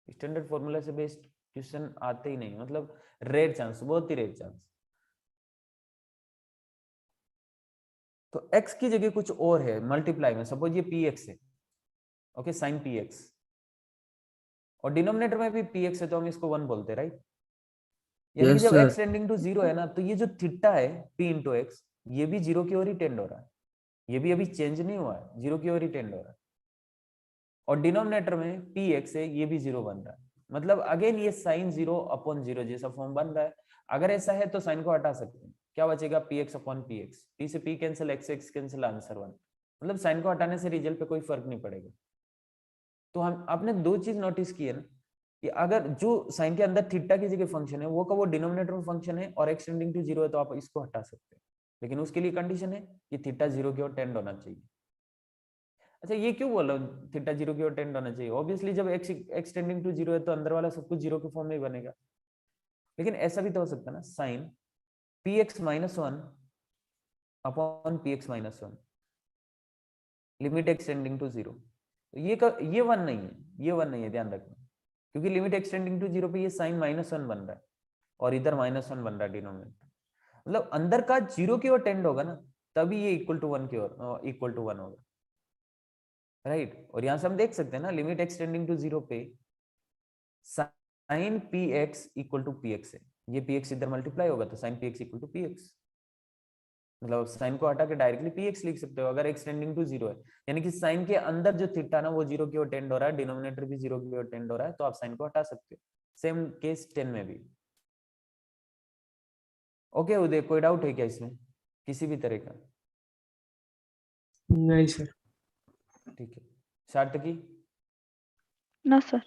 स्टैंडर्ड फॉर्मूला से बेस्ड क्वेश्चन आते ही नहीं, मतलब रेयर चांस, बहुत ही रेयर चांस। तो x की जगह कुछ और है मल्टीप्लाई में, सपोज ये px है, ओके, sin px, और डिनोमिनेटर में भी px है तो हम इसको 1 बोलते हैं, राइट। यानी कि यस जब सर। x टेंडिंग टू 0 है ना, तो ये जो थीटा है p इंटू एक्स, ये भी 0 की ओर ही टेंड हो रहा है, ये भी अभी चेंज नहीं हुआ है, 0 की ओर ही टेंड हो रहा है। और डिनोमिनेटर में px है, ये भी 0 बन रहा है, मतलब अगेन ये sin 0 अपॉन 0 जैसा फॉर्म बन रहा है। अगर ऐसा है तो साइन को हटा सकते हैं, क्या बचेगा, px अपॉन px, p से p cancel, x x cancel, answer 1, मतलब साइन को हटाने से रिजल्ट पे कोई फर्क नहीं पड़ेगा। तो हम आपने दो चीज नोटिस की है ना, कि अगर जो साइन के अंदर थीटा की जगह फंक्शन है वो का वो डिनोमिनेटर में फंक्शन है और x टेंडिंग टू 0 है तो आप इसको हटा सकते हैं, लेकिन उसके लिए कंडीशन है कि थीटा 0 की ओर टेंड होना चाहिए। अच्छा ये क्यों बोल रहा हूँ थीटा 0 की ओर टेंड होना चाहिए, ऑब्वियसली जब x टेंडिंग टू 0 है तो अंदर वाला सब कुछ 0 के फॉर्म में ही बनेगा, लेकिन ऐसा भी तो हो सकता है ना, sine px minus 1 upon px minus 1 limit x tending to 0, ये 1 नहीं है, ये 1 नहीं है, ध्यान रखना, क्योंकि लिमिट एक्सटेंडिंग टू 0 पे ये साइन -1 बन रहा है और इधर -1 बन रहा है डिनोमिनेटर, मतलब अंदर का 0 की ओर टेंड होगा ना, तभी ये इक्वल टू 1 की ओर इक्वल टू 1 होगा, राइट। और यहां से हम देख सकते हैं ना, लिमिट एक्सटेंडिंग टू 0 पे sine px equal to px है, ये px इधर मल्टीप्लाई होगा तो sine px equal to px, मतलब साइन को हटा के डायरेक्टली px लिख सकते हो अगर एक्सटेंडिंग टू 0 है, यानी कि साइन के अंदर जो थीटा ना वो 0 की ओर टेंड हो रहा है, डिनोमिनेटर भी 0 की ओर टेंड हो रहा है, तो आप साइन को हटा सकते हो। सेम केस 10 में भी। ओके उदय, कोई डाउट है क्या इसमें किसी भी तरह का? नहीं सर। ठीक है, सार्थकी? No sir.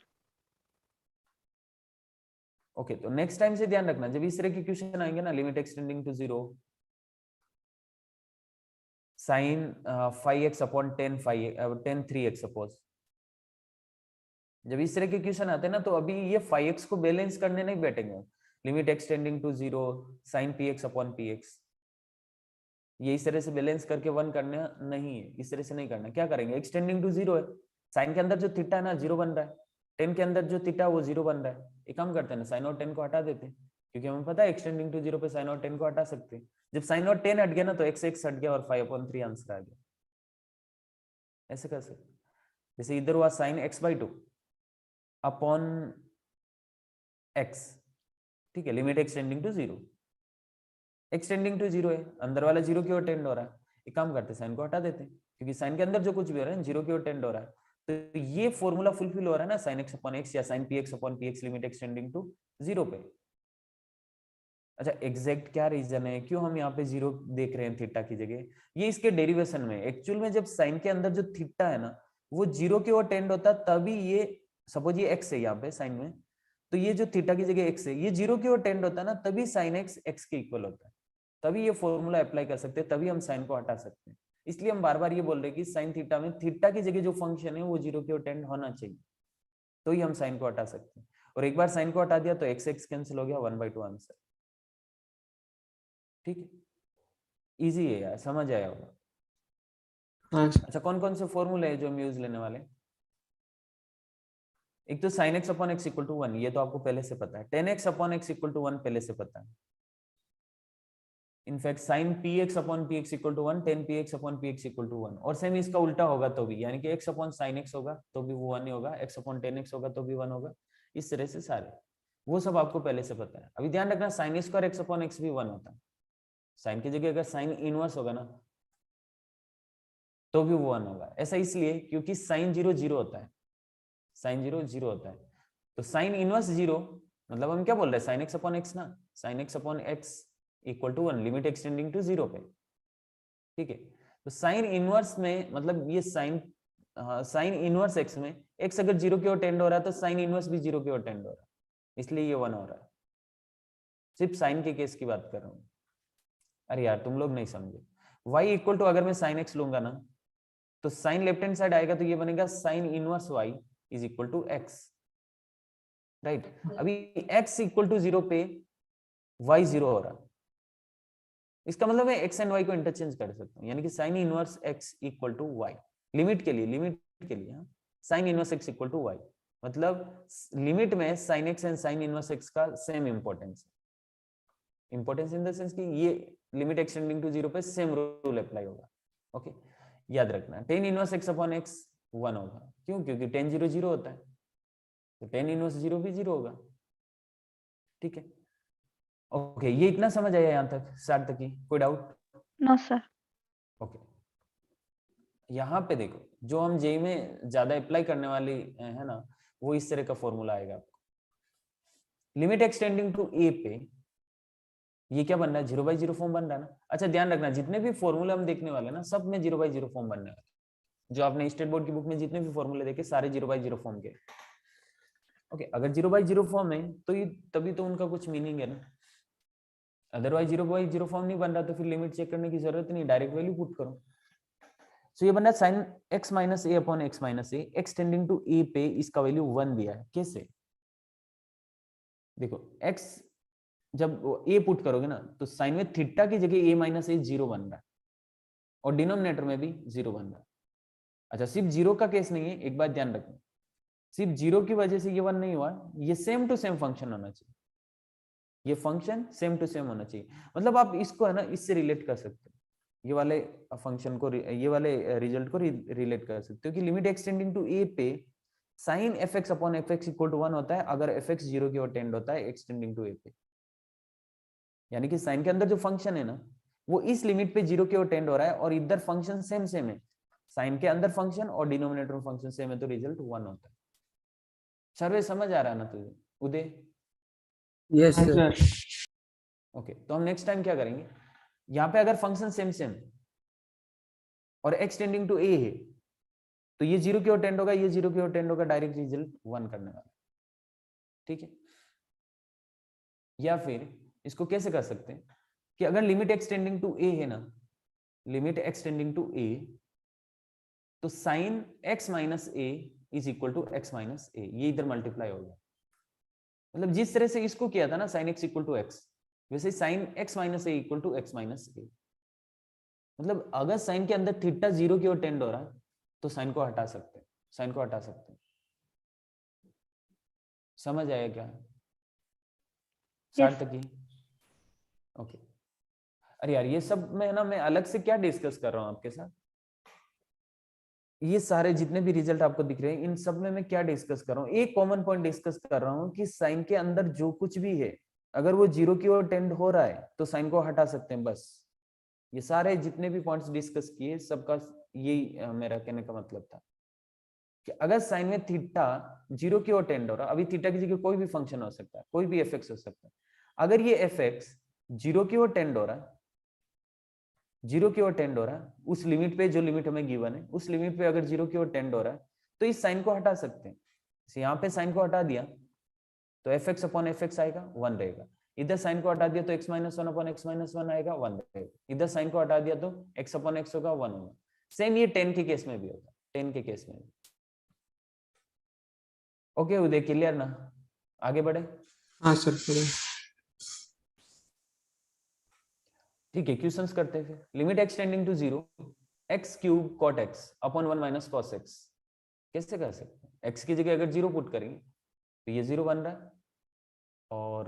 ओके, तो नेक्स्ट टाइम से ध्यान रखना जब इस तरह के क्वेश्चन आएंगे ना, limit extending to 0, sine 5x upon 10 3x suppose, जब इस तरह के क्वेश्चन आते हैं ना तो अभी ये 5x को बैलेंस करने नहीं बैठेंगे, limit extending to 0 sine px upon px, ये इस तरह से बैलेंस करके 1 करना नहीं है, इस तरह से नहीं करना। क्या करेंगे, एक्सटेंडिंग टू 0 है, साइन के अंदर जो थीटा है ना 0 बन रहा है, 10 के अंदर जो थीटा वो 0 बन रहा है, एक काम करते हैं ना, साइन और 10 को हटा देते हैं, क्योंकि हमें पता है एक्सटेंडिंग टू 0 पे साइन और 10 को हटा सकते हैं। जब साइन और 10 हट गया ना तो x x हट गया और 5/3 आंसर आ गया, ऐसे कर सकते। जैसे इधर हुआ साइन x/2 अपॉन x, ठीक है, limit extending to 0, extending to 0 है, अंदर वाला 0 की ओर टेंड हो रहा है, एक काम करते हैं साइन को हटा देते हैं, क्योंकि साइन के अंदर जो कुछ भी हो रहा है 0 की ओर टेंड हो रहा है, तो ये फॉर्मूला फुलफिल हो रहा है ना, sin x अपॉन x या sin px upon px limit extending to 0 पे। अच्छा एग्जैक्ट क्या रीजन है क्यों हम यहाँ पे 0 देख रहे हैं थीटा की जगह, ये इसके डेरिवेशन में एक्चुअल में जब साइन के अंदर जो थीटा है ना वो 0 की ओर टेंड होता है, तभी ये सपोज ये x है यहाँ पे साइन में, तो ये जो थीटा की जगह x है ये 0 की ओर टेंड होता है ना, तभी sin x x के इक्वल होता है, तभी ये फॉर्मूला अप्लाई कर सकते हैं, तभी हम साइन को हटा सकते हैं। इसलिए हम बार बार ये बोल रहे हैं कि साइन थीटा में थीटा की जगह जो फंक्शन है वो 0 की ओर टेंड होना चाहिए, तो ही हम साइन को हटा सकते हैं। और एक बार साइन को हटा दिया तो x x कैंसिल हो गया, 1/2 आंसर। ठीक है, इजी है यार, समझ आया होगा। हाँ सर। अच्छा कौन कौन से फॉर्मूले हैं जो हम यूज लेने वाले? एक तो sin x upon x equal to 1, ये तो आपको पहले से पता है, 10x upon x equal to 1 पहले से पता है, in fact sin px upon px equal to 1, 10 px upon px equal to 1, और सेम इसका उल्टा होगा तो भी, यानी कि x अपॉन sin x होगा तो भी वो 1 ही होगा, x अपॉन 10x होगा तो भी 1 होगा, इस तरह से सारे वो सब आपको पहले से पता है। अभी ध्यान रखना sin square x upon x भी 1 होता है, साइन की जगह अगर साइन इनवर्स होगा ना तो भी वो 1 होगा, ऐसा इसलिए क्योंकि साइन 0 0 होता है, साइन 0 0 होता है, तो साइन इनवर्स 0 मतलब हम क्या बोल रहे हैं, साइन x अपॉन x ना, sine x upon x equal to 1 limit extending to 0 पे, ठीक है। तो साइन इनवर्स में मतलब ये साइन इनवर्स x में x अगर 0 की ओर टेंड हो रहा है तो साइन इनवर्स भी 0 की ओर टेंड हो रहा है, इसलिए ये 1 हो रहा है, सिर्फ साइन के केस की बात कर रहा हूँ। अरे यार तुम लोग नहीं समझे, y इक्वल टू अगर मैं साइन x लूंगा ना तो साइन लेफ्ट हैंड साइड आएगा तो ये बनेगा sine inverse y is equal to x, right. अभी x इक्वल टू 0 पे y 0 हो रहा है, इसका मतलब मैं एक्स एंड वाई को इंटरचेंज कर सकता हूँ, यानी कि sine inverse x equal to y, लिमिट के लिए हाँ, sine inverse x equal to y, मतलब लिमिट में sine x and sine inverse x का सेम इंपॉर्टेंस है। इंपॉर्टेंस इन द सेंस कि ये लिमिट एक्सटेंडिंग टू 0 पे सेम रूल अप्लाई होगा। ओके, याद रखना tan इनवर्स x अपॉन x 1 होगा, क्यों? क्योंकि tan 0 0 होता है, तो tan इनवर्स 0 भी 0 होगा। ठीक है, ओके, ये इतना समझ आया यहाँ तक, स्टार्ट तक ही? कोई डाउट? No sir. ओके, यहाँ पे देखो, जो हम जेई में ज्यादा अप्लाई करने वाली है ना, वो इस तरह का फॉर्मूला आएगा आपको। लिमिट एक्सटेंडिंग टू ए पे ये क्या बन रहा है? 0/0 फॉर्म बन रहा है ना। अच्छा ध्यान रखना, जितने भी फॉर्मूले हम देखने वाले ना, सब में 0/0 फॉर्म बनने वाले। जो आपने स्टेट बोर्ड की बुक में जितने भी फॉर्मूले देखे, सारे 0/0 फॉर्म के। ओके, अगर 0/0 फॉर्म है तो ये तभी तो उनका कुछ मीनिंग है ना, अदरवाइज 0/0 फॉर्म नहीं बन रहा तो फिर लिमिट चेक करने की जरूरत नहीं, डायरेक्ट वैल्यू पुट करो। सो ये बन रहा है sine x minus a upon x minus a, x tending to a पे इसका वैल्यू 1 दिया है। कैसे? देखो x जब a पुट करोगे ना, तो साइन में थीटा की जगह a माइनस ए 0 बन रहा है, और डिनोमिनेटर में भी 0 बन रहा है। अच्छा, सिर्फ 0 का केस नहीं है, एक बात ध्यान रखना, सिर्फ 0 की वजह से ये 1 नहीं हुआ, ये सेम टू सेम फंक्शन होना चाहिए, ये फंक्शन सेम टू सेम होना चाहिए। मतलब आप इसको है ना इससे रिलेट कर सकते हो, ये वाले फंक्शन को, ये वाले रिजल्ट को रिलेट कर सकते हो कि लिमिट एक्सटेंडिंग टू ए पे sine f x upon f x equal to 1 होता है अगर एफ एक्स 0 की ओर टेंड होता है एक्सटेंडिंग टू ए पे। यानी कि साइन के अंदर जो फंक्शन है ना, वो इस लिमिट पे 0 की ओर टेंड हो रहा है, और इधर फंक्शन सेम सेम है, साइन के अंदर फंक्शन और डिनोमिनेटर में फंक्शन सेम है, तो रिजल्ट 1 होता है। सर्वे समझ आ रहा है ना तुझे उदय? यस हाँ सर। ओके, तो हम नेक्स्ट टाइम क्या करेंगे, यहाँ पे अगर फंक्शन सेम सेम और एक्स टेंडिंग टू ए है, तो ये 0 की ओर टेंड होगा, ये 0 की ओर टेंड होगा, डायरेक्ट रिजल्ट 1 करने वाला। ठीक है, या फिर इसको कैसे कर सकते हैं कि अगर लिमिट एक्सटेंडिंग टू ए है ना, लिमिट एक्सटेंडिंग टू ए, तो sine x minus a is equal to x minus a, ये इधर मल्टीप्लाई होगा। मतलब जिस तरह से इसको किया था ना sine x equal to x, वैसे sine x minus a equal to x minus a. मतलब अगर साइन के अंदर थीटा 0 की ओर टेंड हो रहा है तो साइन को हटा सकते हैं, साइन को हटा सकते हैं। समझ आया क्या? Yes. तक ही? ओके। अरे यार ये सब में ना मैं अलग से क्या डिस्कस कर रहा हूँ आपके साथ, ये सारे जितने भी रिजल्ट आपको दिख रहे हैं इन सब में मैं क्या डिस्कस कर रहा हूँ, एक कॉमन पॉइंट डिस्कस कर रहा हूँ कि साइन के अंदर जो कुछ भी है अगर वो 0 की ओर टेंड हो रहा है तो साइन को हटा सकते हैं बस। ये सारे जितने भी पॉइंट्स डिस्कस किए सबका यही मेरा कहने का मतलब था कि अगर साइन में थीटा 0 की ओर टेंड हो रहा है, अभी थीटा की जगह कोई भी फंक्शन हो सकता है, कोई भी एफ एक्स हो सकता है, अगर ये एफ एक्स 0 की ओर टेंड हो रहा है, 0 की ओर टेंड हो रहा है, उस लिमिट पे जो लिमिट हमें गिवन है उस लिमिट पे अगर 0 की ओर टेंड हो रहा है तो इस साइन को हटा सकते हैं। यहाँ पे साइन को हटा दिया तो F x upon f x आएगा 1 रहेगा, इधर साइन को हटा दिया तो x minus 1 upon x minus 1 आएगा 1 रहेगा, इधर साइन को हटा दिया तो x अपॉन एक्स होगा 1 होगा। सेम ये 10 के केस में भी होगा, 10 के केस में भी। ओके उदय, क्लियर ना? आगे बढ़े? हाँ सर। ठीक है, क्वेश्चंस करते हैं फिर। Limit extending to 0 x cube cot x upon 1 minus cos x, कैसे कर सकते हैं? x की जगह अगर 0 पुट करेंगे तो ये 0 बन रहा है, और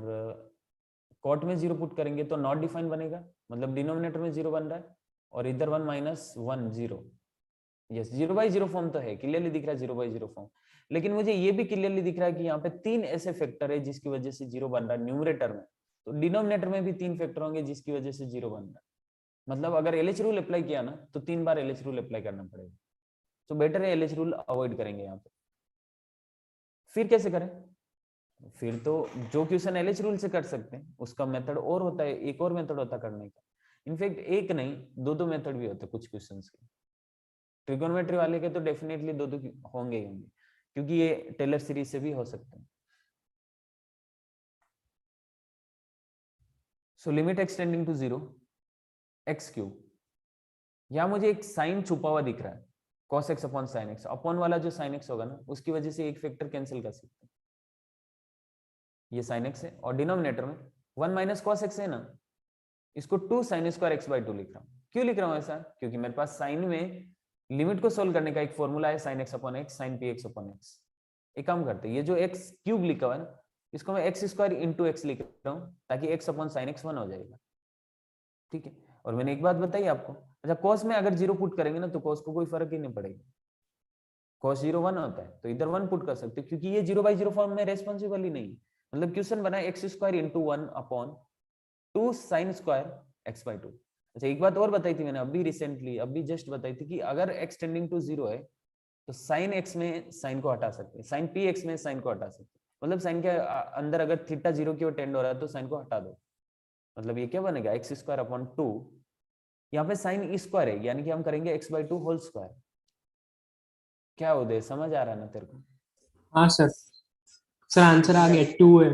कॉट में 0 पुट करेंगे तो नॉट डिफाइन बनेगा, मतलब डिनोमिनेटर में 0 बन रहा है, और इधर 1 माइनस 1 0। यस, 0/0 फॉर्म तो है, क्लियरली दिख रहा है 0/0 फॉर्म। लेकिन मुझे ये भी क्लियरली दिख रहा है कि यहाँ पे 3 ऐसे फैक्टर है जिसकी वजह से 0 बन रहा है न्यूमरेटर में, तो डिनोमिनेटर में भी 3 फैक्टर होंगे जिसकी वजह से 0 बन रहा है। मतलब अगर एलएच रूल अप्लाई किया ना तो 3 बार एलएच रूल अप्लाई करना पड़ेगा, तो बेटर है एलएच रूल अवॉइड करेंगे यहाँ पे। फिर कैसे करें? फिर तो जो क्वेश्चन एलएच रूल से कर सकते हैं उसका मेथड और होता है, एक और मेथड होता है करने का। इनफैक्ट एक नहीं, दो मेथड भी होते हैं कुछ क्वेश्चंस के। ट्रिगोनोमेट्री वाले के तो डेफिनेटली दो होंगे ही होंगे, क्योंकि ये टेलर सीरीज से भी हो सकते हैं। So limit extending to 0 x cube, यहां मुझे एक साइन छुपा हुआ दिख रहा है, cos x upon sine x, upon वाला जो साइन x होगा ना उसकी वजह से एक फैक्टर कैंसिल कर सकते हैं, ये साइन x है, और डिनोमिनेटर में 1 माइनस कॉस x है ना, इसको 2 sin स्क्वायर x बाई 2 लिख रहा हूँ। क्यों लिख रहा हूँ ऐसा? क्योंकि मेरे पास साइन में लिमिट को सोल्व करने का एक फॉर्मूला है, sin x upon x sin px upon x। एक काम करते हैं, ये जो x क्यूब लिखा हुआ है ना, इसको मैं x स्क्वायर इंटू x लिख रहा हूँ ताकि x अपॉन साइन x 1 हो जाएगा। ठीक है, और मैंने एक बात बताई आपको, अच्छा cos में अगर 0 पुट करेंगे ना तो cos को कोई फर्क ही नहीं पड़ेगा। cos 0 1 होता है तो इधर 1 पुट कर सकते हो, क्योंकि ये 0/0 फॉर्म में रेस्पॉन्सिबल ही नहीं। मतलब क्वेश्चन बना है x square into 1 upon 2 sine square x by 2। अच्छा एक बात और बताई थी मैंने अभी रिसेंटली, अभी जस्ट बताई थी कि अगर x टेंडिंग टू 0 है तो साइन x में साइन को हटा सकते हैं, साइन px में साइन को हटा सकते हैं। मतलब साइन के अंदर अगर थीटा 0 की ओर टेंड हो रहा है तो साइन को हटा दो। मतलब ये क्या बनेगा, x स्क्वायर अपॉन 2, यहाँ पे साइन ई स्क्वायर है यानी कि हम करेंगे x बाई 2 होल स्क्वायर। क्या उदय समझ आ रहा है ना तेरे को? हाँ सर। सर आंसर आ गया 2 है।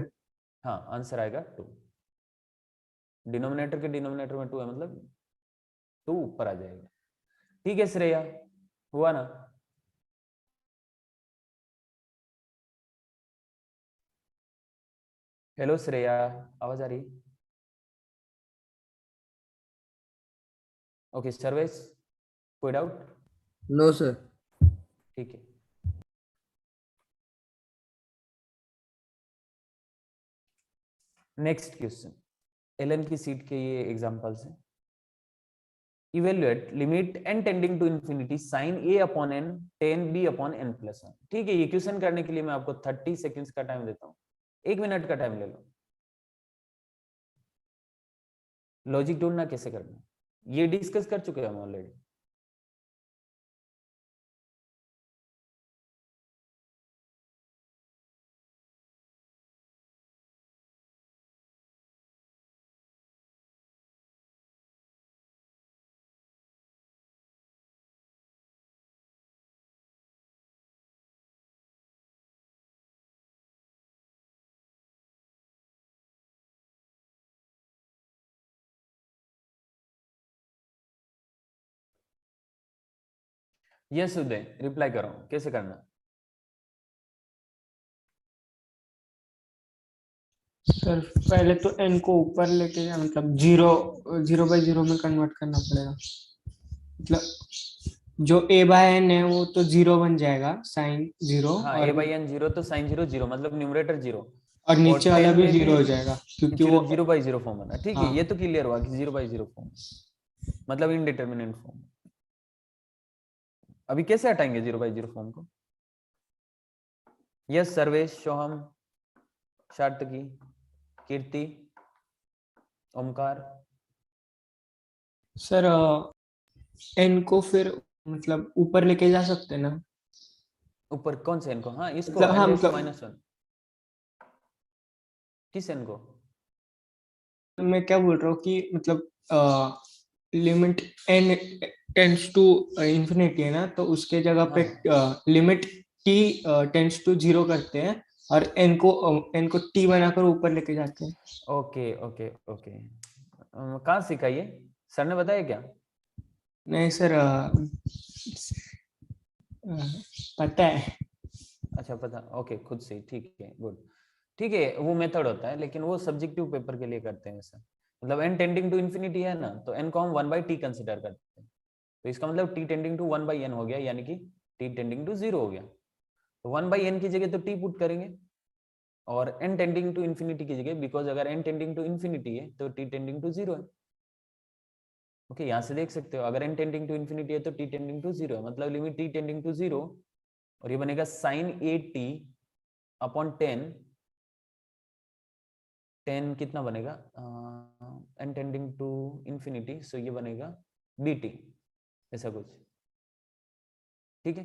हाँ आंसर आएगा 2। डिनोमिनेटर के डिनोमिनेटर में 2 है मतलब 2 ऊपर आ जाएगा। ठीक है श्रेया, हुआ ना? हेलो श्रेया, आवाज आ रही? ओके सर्वेश, कोई डाउट? No sir. ठीक है, नेक्स्ट क्वेश्चन। एलन की सीट के ये एग्जांपल्स हैं। Evaluate limit n tending to infinity sin a upon n tan b upon n plus 1। ठीक है, ये क्वेश्चन करने के लिए मैं आपको 30 सेकंड्स का टाइम देता हूँ, 1 मिनट का टाइम ले लो। लॉजिक ढूंढना कैसे करना ये डिस्कस कर चुके हैं हम ऑलरेडी। यस उदय, रिप्लाई करो कैसे करना। सर पहले तो n को ऊपर लेके जाना, मतलब 0/0 में कन्वर्ट करना पड़ेगा। मतलब जो a बाय n है वो तो 0 बन जाएगा, साइन 0। हाँ और a बाई n 0 तो साइन 0 0 मतलब न्यूमरेटर 0 और नीचे वाला 10 भी में 0 हो जाएगा क्योंकि वो 0/0 फॉर्म बना। ठीक है, हाँ। ये तो क्लियर हुआ कि 0/0 फॉर्म मतलब इनडिटरमिनेट फॉर्म। अभी कैसे हटाएंगे 0/0 फॉर्म को? यस सर्वेश, सोहम, सार्थकी, कीर्ति, ओमकार। सर n को फिर मतलब ऊपर लेके जा सकते हैं ना? ऊपर कौन से n को? हाँ इसको मतलब हाँ n रेस टू मतलब -1। किस n को? मैं क्या बोल रहा हूँ कि मतलब limit n tends to infinity है ना, तो उसके जगह पे लिमिट t टेंड्स टू 0 करते हैं और n को t बनाकर ऊपर लेके जाते हैं। ओके ओके ओके, कहाँ सीखा ये? सर ने बताया क्या? नहीं सर पता है। अच्छा पता, ओके खुद से, ठीक है गुड। ठीक है वो मेथड होता है लेकिन वो सब्जेक्टिव पेपर के लिए करते हैं ऐसा। मतलब n टेंडिंग टू इंफिनिटी है ना तो n को हम 1/t कंसिडर करते हैं, तो इसका मतलब t टेंडिंग टू 1/n हो गया यानी कि t टेंडिंग टू 0 हो गया। तो 1/n की जगह तो t पुट करेंगे और n टेंडिंग टू इंफिनिटी की जगह, बिकॉज अगर n टेंडिंग टू इंफिनिटी है तो t टेंडिंग टू 0 है। ओके यहाँ से देख सकते हो अगर n टेंडिंग टू इंफिनिटी है तो t टेंडिंग टू 0 है, मतलब लिमिट t टेंडिंग टू 0 और ये बनेगा sin at अपॉन 10 कितना बनेगा n टेंडिंग टू इंफिनिटी, सो ये बनेगा bt ऐसा कुछ। ठीक है,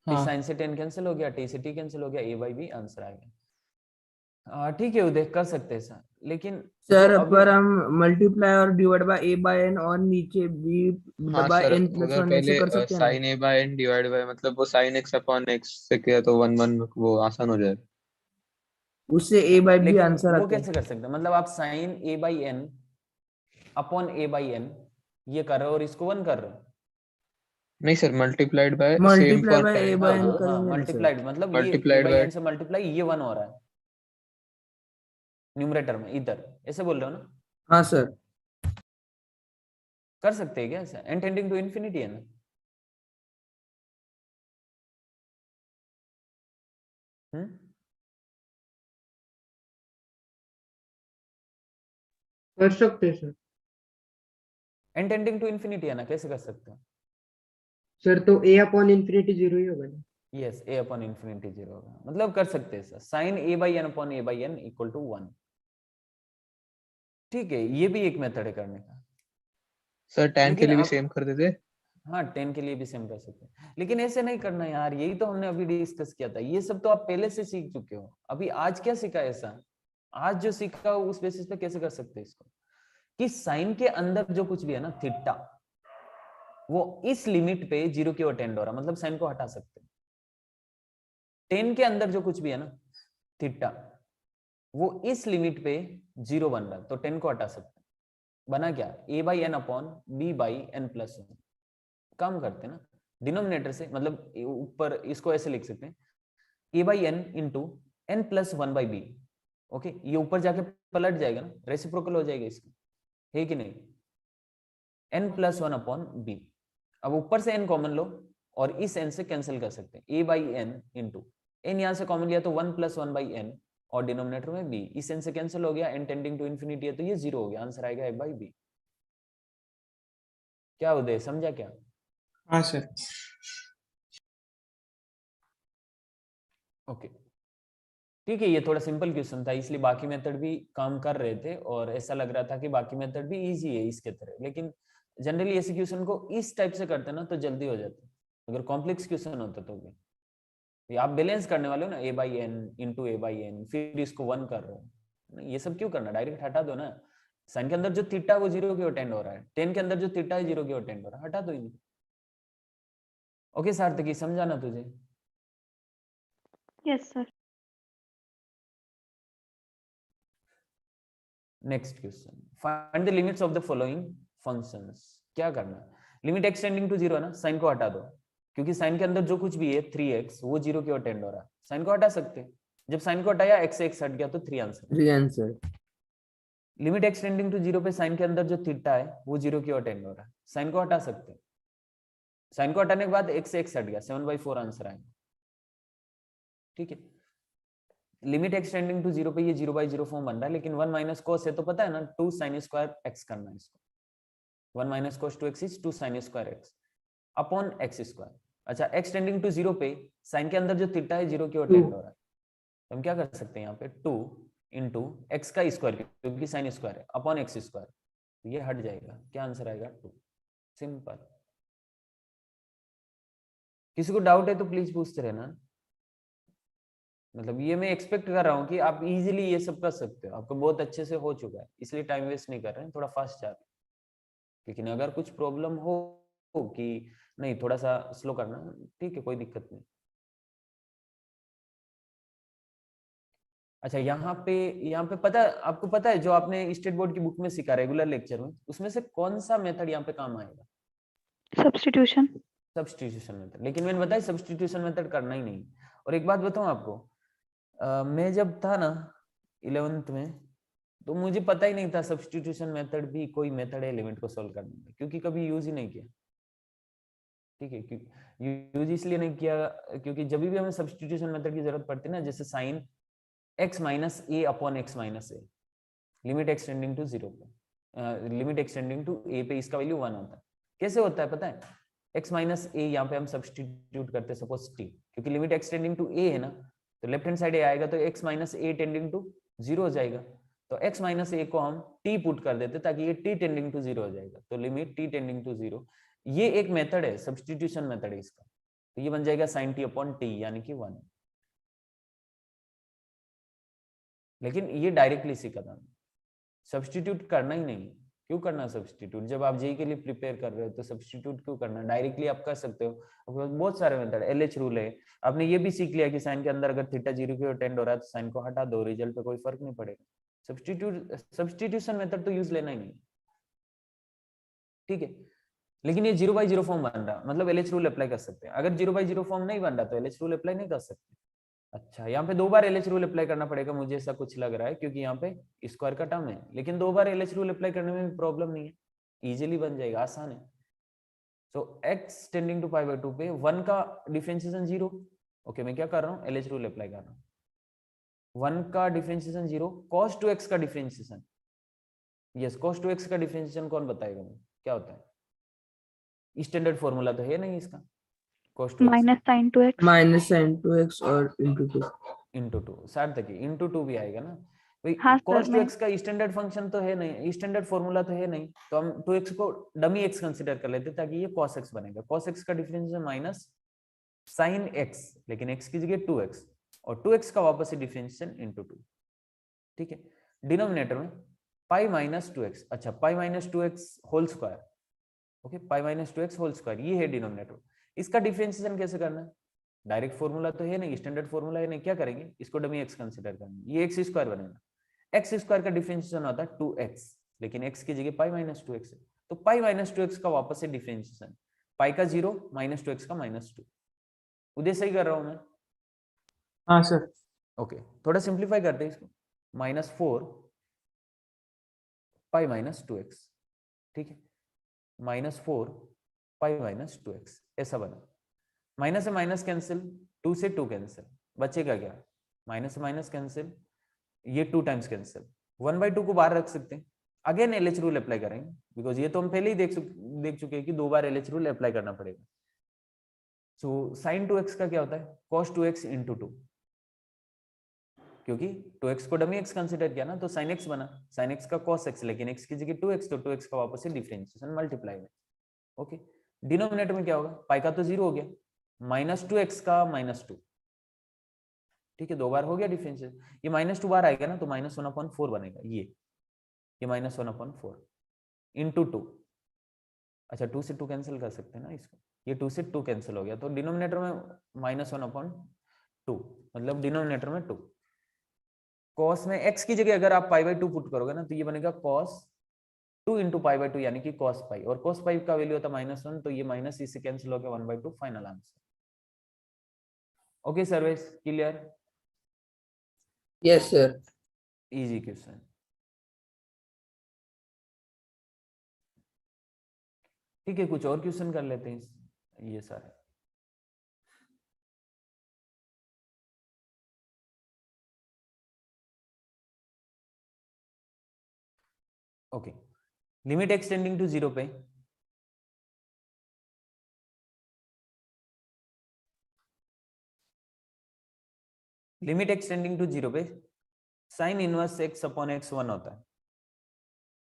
हाँ साइन से 10 कैंसिल हो गया, t से t कैंसिल हो गया, a बाई b आंसर आ गया। ठीक है उदय कर सकते हैं सर, लेकिन सर जो अभी पर हम मल्टीप्लाई और divide by a by n और नीचे b हाँ बाय सर, n प्लस उधर 1 ऐसे पहले कर सकते हैं ना? Sine a by n divide by, मतलब वो साइन एक्स अपॉन एक्स से किया तो 1/1 वो आसान हो जाएगा। उससे a बाय b लेकिन आंसर वो आता है। कैसे कर सकते हैं? मतलब आप sine a by n upon a by n ये कर रहे हो और इसको 1 कर रहे हो। नहीं sir, multiplied by same multiply for by a ten, by n हाँ करेंगे ना सर? मल्टीप्लाइड मतलब ये a multiplied by by, n से मल्टीप्लाई ये 1 हो रहा है, न्यूमरेटर में इधर, ऐसे बोल रहे हो ना? हाँ सर। कर सकते हैं क्या ऐसा? n टेंडिंग टू इन्फिनिटी है ना? कर सकते हैं sir. n tending to infinity है ना, कैसे कर सकते हो? सर तो a अपॉन इन्फिनिटी 0 ही होगा ना। यस, a अपॉन इन्फिनिटी 0 होगा, मतलब कर सकते हैं sir, sine a by n upon a by n equal to 1। ठीक है, ये भी एक मेथड है करने का। सर tan के लेकिन लिए भी अब सेम कर देते। हाँ 10 के लिए भी सेम कर सकते हैं, लेकिन ऐसे नहीं करना यार, यही तो हमने अभी डिस्कस किया था, ये सब तो आप पहले से सीख चुके हो। अभी आज क्या सीखा ऐसा? आज जो सीखा उस बेसिस पे कैसे कर सकते हैं इसको, कि साइन के अंदर जो कुछ भी है ना थीटा, वो इस लिमिट पे 0 की ओर टेंड हो रहा, मतलब साइन को हटा सकते हैं। 10 के अंदर जो कुछ भी है ना थीटा, वो इस लिमिट पे 0 बन रहा है, तो 10 को हटा सकते हैं। बना क्या? a by n upon b by n plus 1। काम करते हैं ना डिनोमिनेटर से, मतलब ऊपर इसको ऐसे लिख सकते हैं, a by n into n plus 1 by b. Okay, ये ऊपर जाके पलट जाएगा ना, रेसिप्रोकल हो जाएगा इसका, है कि नहीं? n plus 1 upon b. अब ऊपर से n कॉमन लो और इस n से कैंसिल कर सकते हैं, a by n into n, यहां से कॉमन लिया तो 1 प्लस 1 बाई एन, और डिनोमिनेटर में b, इस n से कैंसिल हो गया, n टेंडिंग टू इन्फिनिटी है तो ये 0 हो गया, आंसर आएगा a बाई बी। क्या उदय, समझा क्या? हाँ सर। ओके ठीक है, ये थोड़ा सिंपल क्वेश्चन था, इसलिए बाकी मेथड भी काम कर रहे थे और ऐसा लग रहा था कि बाकी मेथड भी इजी है इसके तरह, लेकिन जनरली ऐसे क्वेश्चन को इस टाइप से करते ना तो जल्दी हो जाते, अगर कॉम्प्लेक्स क्वेश्चन होता तो भी। ये आप बैलेंस करने वाले हो ना, a by n into a by n, फिर इसको 1 कर रहे हो, ये सब क्यों करना, डायरेक्ट हटा दो ना। साइन के अंदर जो थीटा वो 0 की ओर टेंड हो रहा है, 10 के अंदर जो थीटा है 0 की ओर टेंड हो रहा है, हटा दो इन्हें। ओके सार्थकी, समझा ना तुझे? Yes sir. Next question, find the limits of the following functions. क्या करना, लिमिट एक्स टेंडिंग टू 0 है ना, साइन को हटा दो, क्योंकि साइन के अंदर जो कुछ भी है 3x वो 0 की ओर टेंड हो रहा है, साइन को हटा सकते हैं। जब साइन को हटाया x से x हट गया तो 3 answer. 3 answer. Limit x tending to 0 पे साइन के अंदर जो थीटा है वो 0 की ओर टेंड हो रहा है, साइन को हटा सकते हैं। साइन को हटाने के बाद x से x हट गया, 7/4 आंसर आएगा। ठीक है, लिमिट एक्स टेंडिंग टू 0 पे ये 0/0 फॉर्म बन रहा है, लेकिन 1 माइनस कोस है तो पता है ना 2 sin स्क्वायर x करना है इसको। 1 minus cos 2x is 2 sin square x upon x square. अच्छा, x टेंडिंग टू 0 पे साइन के अंदर जो थीटा है 0 की ओर टेंड हो रहा है, तो हम क्या कर सकते हैं यहाँ पे 2 इंटू एक्स का स्क्वायर, क्योंकि साइन स्क्वायर है, अपॉन एक्स स्क्वायर, तो ये हट जाएगा, क्या आंसर आएगा 2। सिंपल। किसी को डाउट है तो प्लीज पूछते रहना, मतलब ये मैं एक्सपेक्ट कर रहा हूँ कि आप इजीली ये सब कर सकते हो, आपको बहुत अच्छे से हो चुका है, इसलिए टाइम वेस्ट नहीं कर रहे हैं, थोड़ा फास्ट जा रहे हैं। लेकिन अगर कुछ प्रॉब्लम हो कि नहीं थोड़ा सा स्लो करना, ठीक है, कोई दिक्कत नहीं। अच्छा, यहाँ पे पता है आपको, पता है जो आपने स्टेट बोर्ड की बुक में सीखा रेगुलर लेक्चर में, उसमें से कौन सा मेथड यहाँ पे काम आएगा? सब्स्टिट्यूशन। Substitution method. लेकिन मैंने बताया सब्स्टिट्यूशन मेथड करना ही नहीं। और एक बात बताऊं आपको, मैं जब था ना 11th में, तो मुझे पता ही नहीं था सब्स्टिट्यूशन मेथड भी कोई मेथड है एलिमेंट को सोल्व करने में, क्योंकि कभी यूज ही नहीं किया। ठीक है, यूज इसलिए नहीं किया क्योंकि जब भी हमें सब्स्टिट्यूशन मेथड की जरूरत पड़ती है ना, जैसे sine x minus a upon x minus a, limit extending to 0 पे, लिमिट एक्सटेंडिंग टू a पे इसका वैल्यू 1 होता है। कैसे होता है पता है? x माइनस ए यहाँ पे हम सब्स्टिट्यूट करते हैं, सपोज t, क्योंकि लिमिट एक्सटेंडिंग टू a है ना, तो लेफ्ट हैंड साइड a आएगा तो x minus a tending to 0 हो जाएगा, तो x माइनस ए को हम t पुट कर देते ताकि ये t टेंडिंग टू 0 हो जाएगा, तो लिमिट t टेंडिंग टू 0। ये एक मेथड है, सब्स्टिट्यूशन मेथड है इसका, तो ये बन जाएगा sin t अपॉन t यानी कि 1। लेकिन ये डायरेक्टली सीखा था, सब्स्टिट्यूट करना ही नहीं। क्यों करना सब्स्टिट्यूट? जब आप जेई के लिए प्रिपेयर कर रहे हो तो सब्स्टिट्यूट क्यों करना? डायरेक्टली आप कर सकते हो, बहुत सारे मेथड, एलएच रूल है। आपने ये भी सीख लिया कि साइन के अंदर अगर थीटा 0 की ओर टेंड हो रहा है तो साइन को हटा दो, रिजल्ट पे कोई फर्क नहीं पड़ेगा। सब्स्टिट्यूशन मेथड तो यूज लेना ही नहीं। ठीक है, लेकिन ये 0/0 फॉर्म बन रहा, मतलब एलएच रूल अप्लाई कर सकते हैं। अगर 0/0 फॉर्म नहीं बन रहा तो एलएच रूल अप्लाई नहीं कर सकते। अच्छा, यहाँ पे 2 बार एलएच रूल अप्लाई करना पड़ेगा, मुझे ऐसा कुछ लग रहा है, क्योंकि यहाँ पे स्क्वायर का टर्म है, लेकिन 2 बार एलएच रूल अप्लाई करने में भी प्रॉब्लम नहीं है, इजीली बन जाएगा, आसान है। So x tending to pi by 2 पे 1 का डिफरेंशिएशन 0। ओके, मैं क्या कर रहा हूँ, एलएच रूल अप्लाई कर रहा हूँ। 1 का डिफरेंशिएशन 0, cos 2x का डिफरेंशिएशन, यस cos 2x का डिफरेंशिएशन कौन बताएगा मुझे, क्या होता है? स्टैंडर्ड फॉर्मूला तो है नहीं इसका, cos 2x minus sine two x. Minus sine 2x और इंटू 2। इंटू 2, सार्थक इंटू 2 भी आएगा ना भाई। हाँ सर, cos मैं 2x का स्टैंडर्ड फंक्शन तो है नहीं, स्टैंडर्ड फॉर्मूला तो है नहीं, तो हम 2x को डमी x कंसीडर कर लेते ताकि ये cos x बनेगा। cos x का डिफरेंशिएशन माइनस sin x, लेकिन x की जगह 2x, और 2x का वापस से डिफरेंशिएशन इंटू 2। ठीक है, डिनोमिनेटर में पाई माइनस 2x, अच्छा pi minus 2x whole square, okay pi minus 2x whole square, ये है डिनोमिनेटर। इसका डिफरेंशिएशन कैसे करना है? डायरेक्ट फॉर्मूला तो है नहीं, स्टैंडर्ड फॉर्मूला है नहीं, क्या करेंगे, इसको डमी x कंसीडर करेंगे, ये x स्क्वायर बनेगा। x स्क्वायर का डिफरेंशिएशन होता है 2x, लेकिन x की जगह पाई माइनस 2x है, तो पाई माइनस 2x का वापस से डिफरेंशिएशन, पाई का 0 माइनस 2x का माइनस 2। उदय सही कर रहा हूं मैं? हाँ सर। ओके, थोड़ा सिंप्लीफाई करते हैं इसको, माइनस 4 पाई माइनस 2x, ठीक है, माइनस 4 पाई माइनस 2x, ऐसा बना। माइनस से माइनस कैंसिल, 2 से 2 कैंसिल, बचेगा क्या, माइनस से माइनस कैंसिल, ये 2 टाइम्स कैंसिल, 1/2 को बाहर रख सकते हैं। अगेन एलएच रूल अप्लाई करेंगे, बिकॉज ये तो हम पहले ही देख चुके हैं कि 2 बार एलएच रूल अप्लाई करना पड़ेगा। सो साइन 2x का क्या होता है, cos 2x इंटू 2, क्योंकि 2x को डमी x कंसिडर किया ना, तो sin x बना, sin x का cos x, लेकिन x की जगह 2x, तो 2x का वापस से डिफरेंशिएशन मल्टीप्लाई में। ओके, डिनोमिनेटर में क्या होगा, पाई का तो 0 हो गया, माइनस 2x का माइनस 2, ठीक है, 2 बार हो गया डिफरेंशिएशन, ये माइनस 2 बार आएगा ना, तो माइनस 1/4 बनेगा, ये माइनस 1/4 इंटू 2। अच्छा, 2 से 2 कैंसिल कर सकते हैं ना इसको, ये 2 से 2 कैंसिल हो गया, तो डिनोमिनेटर में माइनस 1/2, मतलब डिनोमिनेटर में 2। कॉस में x की जगह अगर आप पाई बाय 2 पुट करोगे ना, तो ये बनेगा cos 2 इंटू पाई बाय 2, यानी कि cos पाई, और cos पाई का वैल्यू होता है -1, तो ये माइनस इससे कैंसिल हो गया, 1/2 final answer. Okay Sarvesh, clear? Yes sir. Easy question. ठीक है, कुछ और क्वेश्चन कर लेते हैं ये सारे। ओके, लिमिट एक्सटेंडिंग टू 0 पे लिमिट एक्सटेंडिंग टू 0 पे sine inverse x upon x 1 होता है,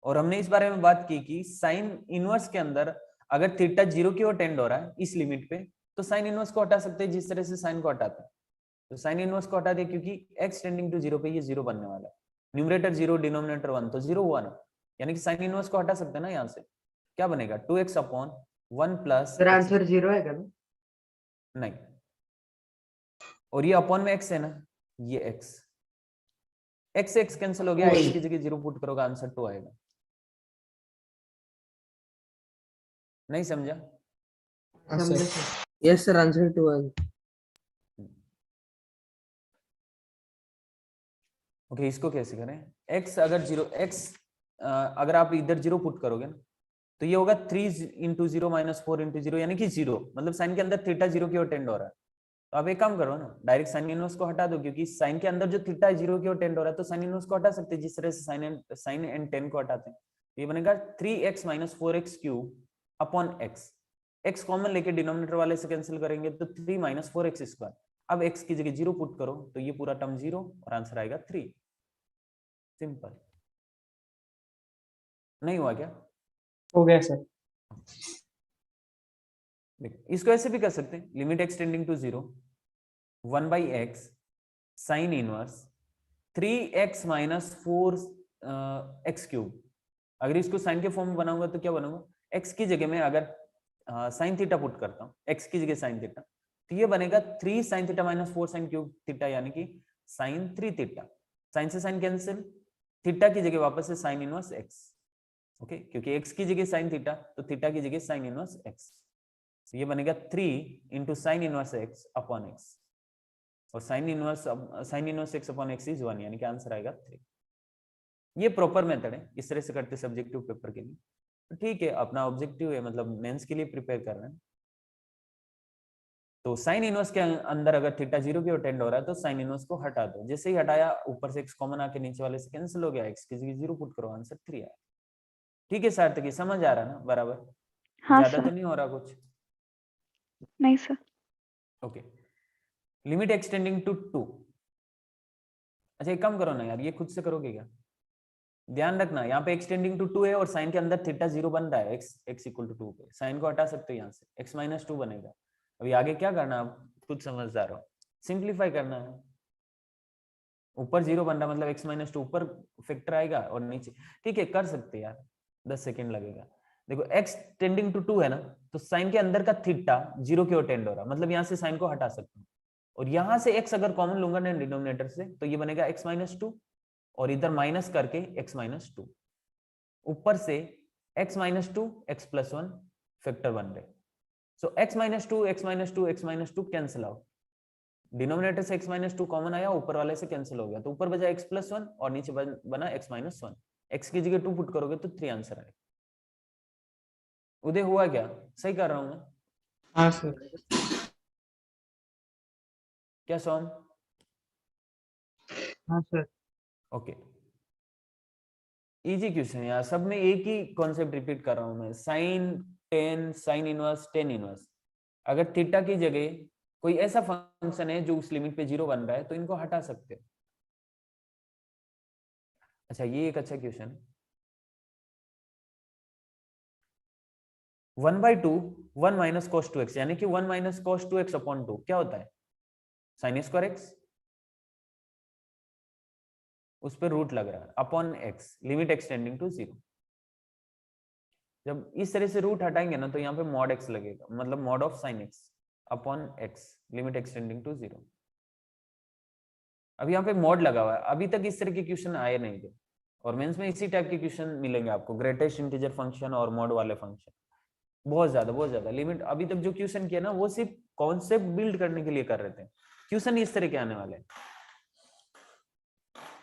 और हमने इस बारे में बात की कि साइन इनवर्स के अंदर अगर थीटा 0 की ओर टेंड हो रहा है इस लिमिट पे, तो साइन इनवर्स को हटा सकते हैं जिस तरह से साइन को हटाते हैं। तो साइन इनवर्स को हटा दिया, क्योंकि x टेंडिंग टू 0 पे ये 0 बनने वाला है, न्यूमरेटर 0 डिनोमिनेटर 1, तो 0 हुआ ना, यानी कि साइन इनवर्स को हटा सकते हैं ना, यहाँ से क्या बनेगा, 2x upon 1 plus sir answer 0 आएगा ना? नहीं, और ये अपॉन में x है ना, ये x कैंसिल हो गया, x की जगह 0 पुट करोगे, आंसर 2 आएगा। नहीं समझा? हाँ समझे sir. Sir? Yes sir, answer 2 आएगा। ओके, इसको कैसे करें, x अगर 0 x अगर आप इधर 0 पुट करोगे ना, तो ये होगा 3 इंटू 0 माइनस 4 इंटू 0, यानी कि 0, मतलब साइन के अंदर थीटा 0 की ओर टेंड हो रहा है। तो आप एक काम करो ना, डायरेक्ट साइन इनवर्स को हटा दो, क्योंकि साइन के अंदर जो थीटा 0 की ओर टेंड हो रहा है, तो साइन इनवर्स को हटा सकते हैं जिस तरह से साइन एंड टेन को हटाते हैं। ये बनेगा 3x minus 4x cube upon x, x common लेके डिनोमिनेटर वाले से कैंसिल करेंगे, तो 3 माइनस 4x स्क्वायर। अब x की जगह 0 पुट करो, तो ये पूरा टर्म 0 और आंसर आएगा 3। सिंपल। नहीं हुआ क्या? हो गया सर। इसको ऐसे भी कर सकते हैं, limit extending to 0 1/x sine inverse 3x minus 4x cube. अगर इसको साइन के फॉर्म में बनाऊंगा तो क्या बनाऊंगा, x की जगह में अगर साइन थीटा पुट करता हूँ, x की जगह साइन थीटा, तो ये बनेगा 3 sine theta minus 4 sine cube theta, यानी कि साइन 3 थीटा। साइन से साइन कैंसिल, थीटा की जगह वापस से साइन इनवर्स x, ओके, क्योंकि x की जगह साइन थीटा, तो थीटा की जगह साइन इनवर्स x, ये बनेगा 3 into sine inverse x upon x। और sine inverse x upon x is 1, यानी कि आंसर आएगा 3। ये प्रॉपर मेथड है, इस तरह से करते सब्जेक्टिव पेपर के लिए। तो ठीक है, अपना ऑब्जेक्टिव है, मतलब मेंस के लिए प्रिपेयर कर रहे हैं। तो साइन इनवर्स के अंदर अगर थीटा 0 की ओर टेंड हो रहा है तो साइन इनवर्स को हटा दो। जैसे ही हटाया, ऊपर से x कॉमन आके नीचे वाले से कैंसिल हो गया, x की जगह 0 पुट करो, आंसर 3 आया। ठीक है सार्थक, समझ आ रहा है ना बराबर? हाँ ज्यादा सर। तो नहीं हो रहा कुछ? नहीं sir. Okay, limit extending to 2। अच्छा, एक काम करो ना यार, ये खुद से करोगे क्या? ध्यान रखना, यहाँ पे एक्सटेंडिंग टू 2 है और साइन के अंदर थीटा 0 बन रहा है, x इक्वल टू 2 पे। साइन को हटा सकते हो यहाँ से, x माइनस 2 बनेगा। अभी आगे क्या करना, आप खुद समझदार हो, सिंप्लीफाई करना है। ऊपर 0 बन रहा मतलब x माइनस 2 ऊपर फैक्टर आएगा और नीचे। ठीक है, कर सकते हैं यार, 10 सेकेंड लगेगा। देखो x टेंडिंग टू 2 है ना, तो साइन के अंदर का थीटा 0 की ओर टेंड हो रहा, मतलब यहाँ से साइन को हटा सकता हूँ। और यहाँ से x अगर कॉमन लूंगा ना डिनोमिनेटर से, तो ये बनेगा x माइनस 2 और इधर माइनस करके x माइनस 2, ऊपर से x minus 2 x plus 1 factor बन रहे। सो x minus 2 x minus 2 x minus 2 cancel out, denominator से x माइनस 2 कॉमन आया, ऊपर वाले से कैंसिल हो गया, तो ऊपर बचा x प्लस 1 और नीचे बना x माइनस 1। x की जगह 2 पुट करोगे तो 3 आंसर आएगा। उदय हुआ क्या? सही कर रहा हूं मैं? हाँ सर। क्या सोम? हाँ सर। ओके, इजी क्वेश्चन यार, सब में एक ही कॉन्सेप्ट रिपीट कर रहा हूं मैं। Sine 10 sine inverse ten inverse, अगर थीटा की जगह कोई ऐसा फंक्शन है जो उस लिमिट पे 0 बन रहा है तो इनको हटा सकते हो। अच्छा, ये एक अच्छा क्वेश्चन। 1/2 1 माइनस कॉस 2x, यानी कि 1 माइनस कॉस 2x अपॉन 2 क्या होता है? साइन स्क्वायर x, उस पर रूट लग रहा है, upon x, limit extending to 0। जब इस तरह से रूट हटाएंगे ना तो यहाँ पे मॉड x लगेगा, मतलब mod of sine x upon x, limit extending to 0। अब यहाँ पे मॉड लगा हुआ है, अभी तक इस तरह के क्वेश्चन आए नहीं थे, और मेंस में इसी टाइप के क्वेश्चन मिलेंगे आपको, ग्रेटेस्ट इंटीजर फंक्शन और मॉड वाले फंक्शन। बहुत ज्यादा लिमिट। अभी तक जो क्वेश्चन किया ना वो सिर्फ कॉन्सेप्ट बिल्ड करने के लिए कर रहे थे, क्वेश्चन इस तरह के आने वाले हैं।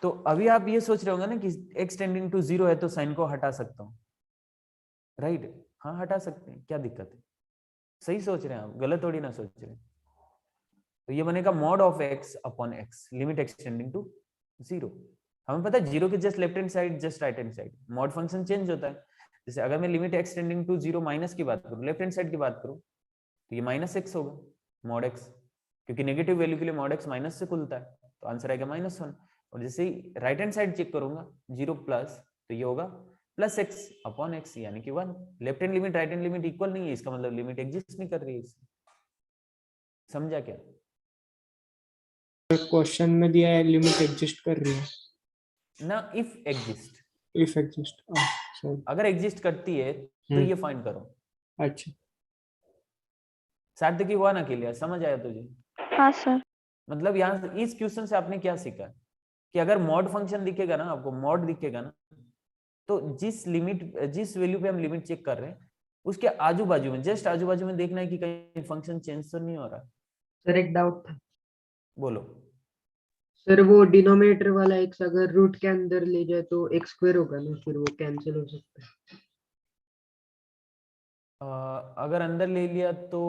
तो अभी आप ये सोच रहे होंगे ना कि x टेंडिंग टू 0 है तो साइन को हटा सकता हूँ, राइट? हाँ, हटा सकते हैं, क्या दिक्कत है? सही सोच रहे हैं आप, गलत थोड़ी ना सोच रहे हैं। तो ये बनेगा mod of x upon x, limit extending to 0। हमें पता है 0 के just left hand side just right hand side mod function change होता है। जैसे अगर मैं लिमिट एक्सटेंडिंग टू 0 माइनस की बात करूं, लेफ्ट हैंड साइड की बात करूं, तो ये माइनस x होगा, मॉड x, क्योंकि नेगेटिव वैल्यू के लिए मॉड x माइनस से खुलता है, तो आंसर आएगा -1। और जैसे ही राइट हैंड साइड चेक करूंगा 0 प्लस, तो ये होगा प्लस x अपॉन x, यानी कि 1। Left hand limit right hand limit equal नहीं है, इसका मतलब लिमिट एग्जिस्ट नहीं कर रही है इसमें। समझा क्या? क्वेश्चन में दिया है लिमिट एग्जिस्ट कर रही है। ना, if exist, if exist, sorry. अगर एग्जिस्ट करती है तो ये फाइंड करो। अच्छा। सार्थकी हुआ ना क्लियर? समझ आया तुझे? हाँ सर। मतलब यहाँ इस क्वेश्चन से आपने क्या सीखा कि अगर मॉड फंक्शन दिखेगा ना, आपको मॉड दिखेगा ना, तो जिस वैल्यू पे हम लिमिट चेक कर रहे हैं उसके आजू बाजू में, जस्ट आजू बाजू में देखना है कि कहीं फंक्शन चेंज तो नहीं हो रहा। सर एक डाउट था। बोलो। सर वो डिनोमिनेटर वाला x अगर रूट के अंदर ले जाए तो x स्क्वायर होगा ना, फिर वो कैंसिल हो सकता है। अगर अंदर ले लिया तो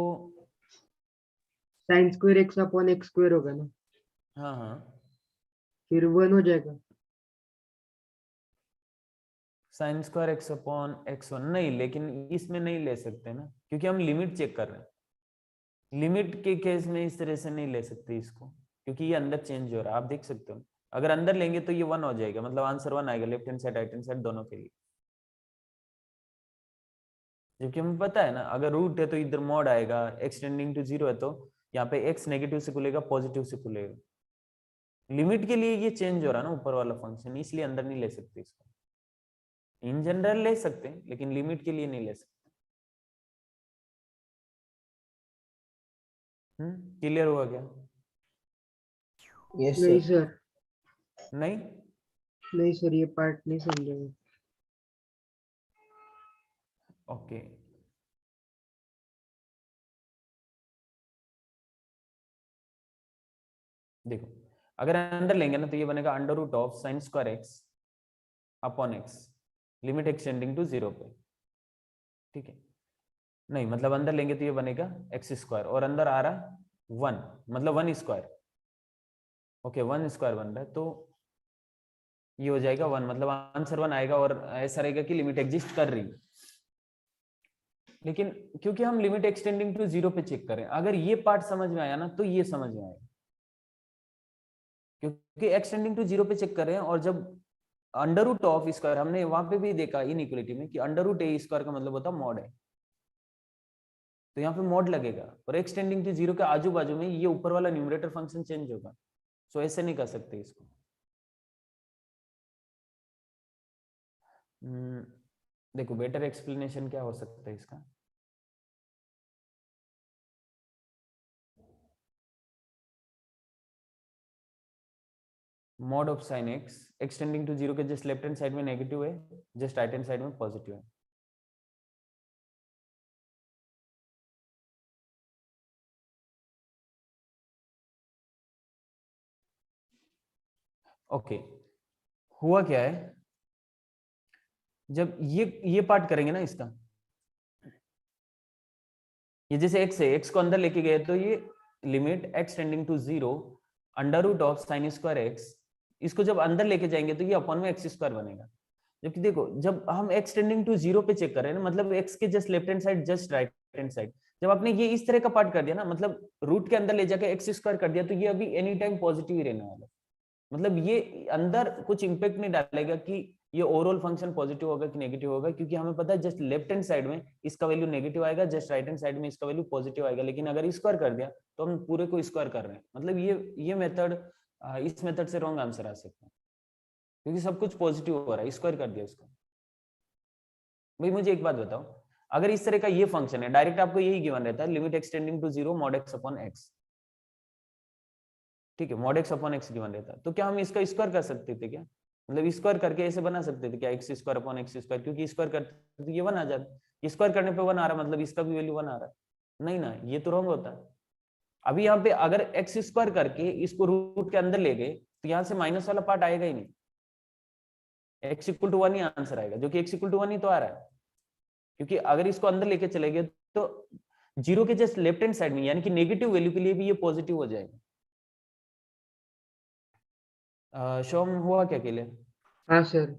sine square x upon x square होगा ना, हाँ हाँ, फिर 1 हो जाएगा। Sign square x upon x1 नहीं, लेकिन इसमें नहीं ले सकते ना, क्योंकि हम लिमिट चेक कर रहे हैं। लिमिट के केस में इस तरह से नहीं ले सकते इसको, क्योंकि ये अंदर चेंज हो रहा है, आप देख सकते हो। अगर अंदर लेंगे तो ये 1 हो जाएगा, मतलब आंसर 1 आएगा, left hand side right hand side दोनों के लिए। जबकि हमें पता है ना, अगर रूट है तो इधर मॉड आएगा, एक्सटेंडिंग टू 0 है तो यहाँ पे x नेगेटिव से खुलेगा, पॉजिटिव से खुलेगा। लिमिट के लिए ये चेंज हो रहा है ना ऊपर वाला फंक्शन, इसलिए अंदर नहीं ले सकते इसको। इन जनरल ले सकते हैं, लेकिन लिमिट के लिए नहीं ले सकते। क्लियर हुआ क्या? यस नहीं सर। सर। नहीं? नहीं सर, ये पार्ट नहीं समझे मैं। ओके, देखो अगर अंदर लेंगे ना तो ये बनेगा under root of sine square x upon x, limit extending to 0 पे, ठीक है। नहीं मतलब अंदर लेंगे तो ये बनेगा एक्स स्क्वायर और अंदर आ रहा 1 मतलब 1 स्क्वायर, ओके 1 स्क्वायर बन रहा है, तो ये हो जाएगा 1 मतलब आंसर 1 आएगा और ऐसा रहेगा कि लिमिट एग्जिस्ट कर रही है। लेकिन क्योंकि हम लिमिट एक्सटेंडिंग टू 0 पे चेक करें, अगर ये पार्ट समझ में आया ना तो ये समझ में आएगा, क्योंकि एक्सटेंडिंग टू 0 पे चेक कर रहे हैं। और जब अंडर रूट ऑफ स्क्वायर, हमने वहां पे भी देखा इनइक्वालिटी में कि अंडर रूट ए स्क्वायर का मतलब होता है मॉड है, तो यहाँ पे मॉड लगेगा और एक्सटेंडिंग टू 0 के आजू बाजू में ये ऊपर वाला न्यूमरेटर फंक्शन चेंज होगा। सो ऐसे नहीं कर सकते इसको। देखो बेटर एक्सप्लेनेशन क्या हो सकता है इसका, mod of sine x x tending to 0 के जस्ट लेफ्ट हैंड साइड में नेगेटिव है, जस्ट राइट हैंड साइड में पॉजिटिव है। ओके हुआ क्या है, जब ये पार्ट करेंगे ना इसका, ये जैसे x है, x को अंदर लेके गए तो ये limit x tending to 0 under root of sine square x, इसको जब अंदर लेके जाएंगे तो ये अपॉन में एक्स स्क्वायर बनेगा। जबकि देखो जब हम x टेंडिंग टू 0 पे चेक कर रहे हैं ना, मतलब x के just left hand side just right hand side, जब आपने ये इस तरह का पार्ट कर दिया ना, मतलब रूट के अंदर ले जाके एक्स स्क्वायर कर दिया, तो ये अभी एनी टाइम पॉजिटिव ही रहने वाला है। मतलब ये अंदर कुछ इंपैक्ट नहीं डालेगा कि ये ओवरऑल फंक्शन पॉजिटिव होगा कि नेगेटिव होगा, क्योंकि हमें पता है जस्ट लेफ्ट हैंड साइड में इसका वैल्यू नेगेटिव आएगा, जस्ट राइट हैंड साइड में इसका वैल्यू पॉजिटिव आएगा। लेकिन अगर स्क्वायर कर दिया तो हम पूरे को स्क्वायर कर रहे हैं, मतलब ये मेथड, इस मेथड से रॉन्ग आंसर आ सकता है, क्योंकि सब कुछ पॉजिटिव हो रहा है, स्क्वायर कर दिया इसको। भाई मुझे एक बात बताओ, अगर इस तरह का ये फंक्शन है, डायरेक्ट आपको यही गिवन रहता है, limit extending to 0 mod x upon x, ठीक है, mod x upon x given रहता है, तो क्या हम इसका स्क्वायर कर सकते थे क्या? मतलब स्क्वायर करके ऐसे बना सकते थे क्या, x square upon x square, क्योंकि स्क्वायर करते तो ये 1 आ जाता, स्क्वायर करने पे 1 आ रहा, मतलब इसका भी वैल्यू 1 आ रहा है। नहीं ना, ये तो रॉन्ग होता है। अभी यहाँ पे अगर एक्स स्क्वायर करके इसको रूट के अंदर ले गए तो यहाँ से माइनस वाला पार्ट आएगा ही नहीं, एक्स इक्वल टू 1 ही आंसर आएगा, जो कि एक्स इक्वल टू 1 ही तो आ रहा है। क्योंकि अगर इसको अंदर लेके चले गए तो 0 के जस्ट लेफ्ट हैंड साइड में, यानी कि नेगेटिव वैल्यू के लिए भी ये पॉजिटिव हो जाएगा। शोम हुआ क्या के लिए? हाँ सर।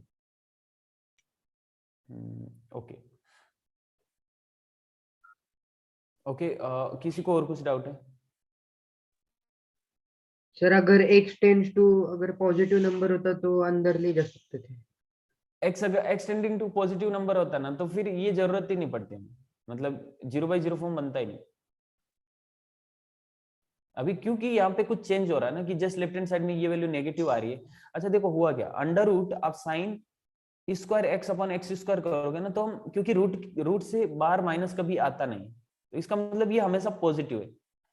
ओके ओके, किसी को और कुछ डाउट है? सर अगर x टेंड्स टू, अगर पॉजिटिव नंबर होता तो अंदर ले जा सकते थे। एक्स अगर एक्सटेंडिंग टू पॉजिटिव नंबर होता ना तो फिर ये जरूरत ही नहीं पड़ती, मतलब 0/0 फॉर्म बनता ही नहीं। अभी क्योंकि यहाँ पे कुछ चेंज हो रहा है ना, कि जस्ट लेफ्ट हैंड साइड में ये वैल्यू नेगेटिव आ रही है। अच्छा देखो हुआ क्या, अंडर रूट आप sign square x upon x square करोगे ना, तो हम क्योंकि रूट से बाहर माइनस कभी आता नहीं, तो इसका मतलब ये हमेशा पॉजिटिव है।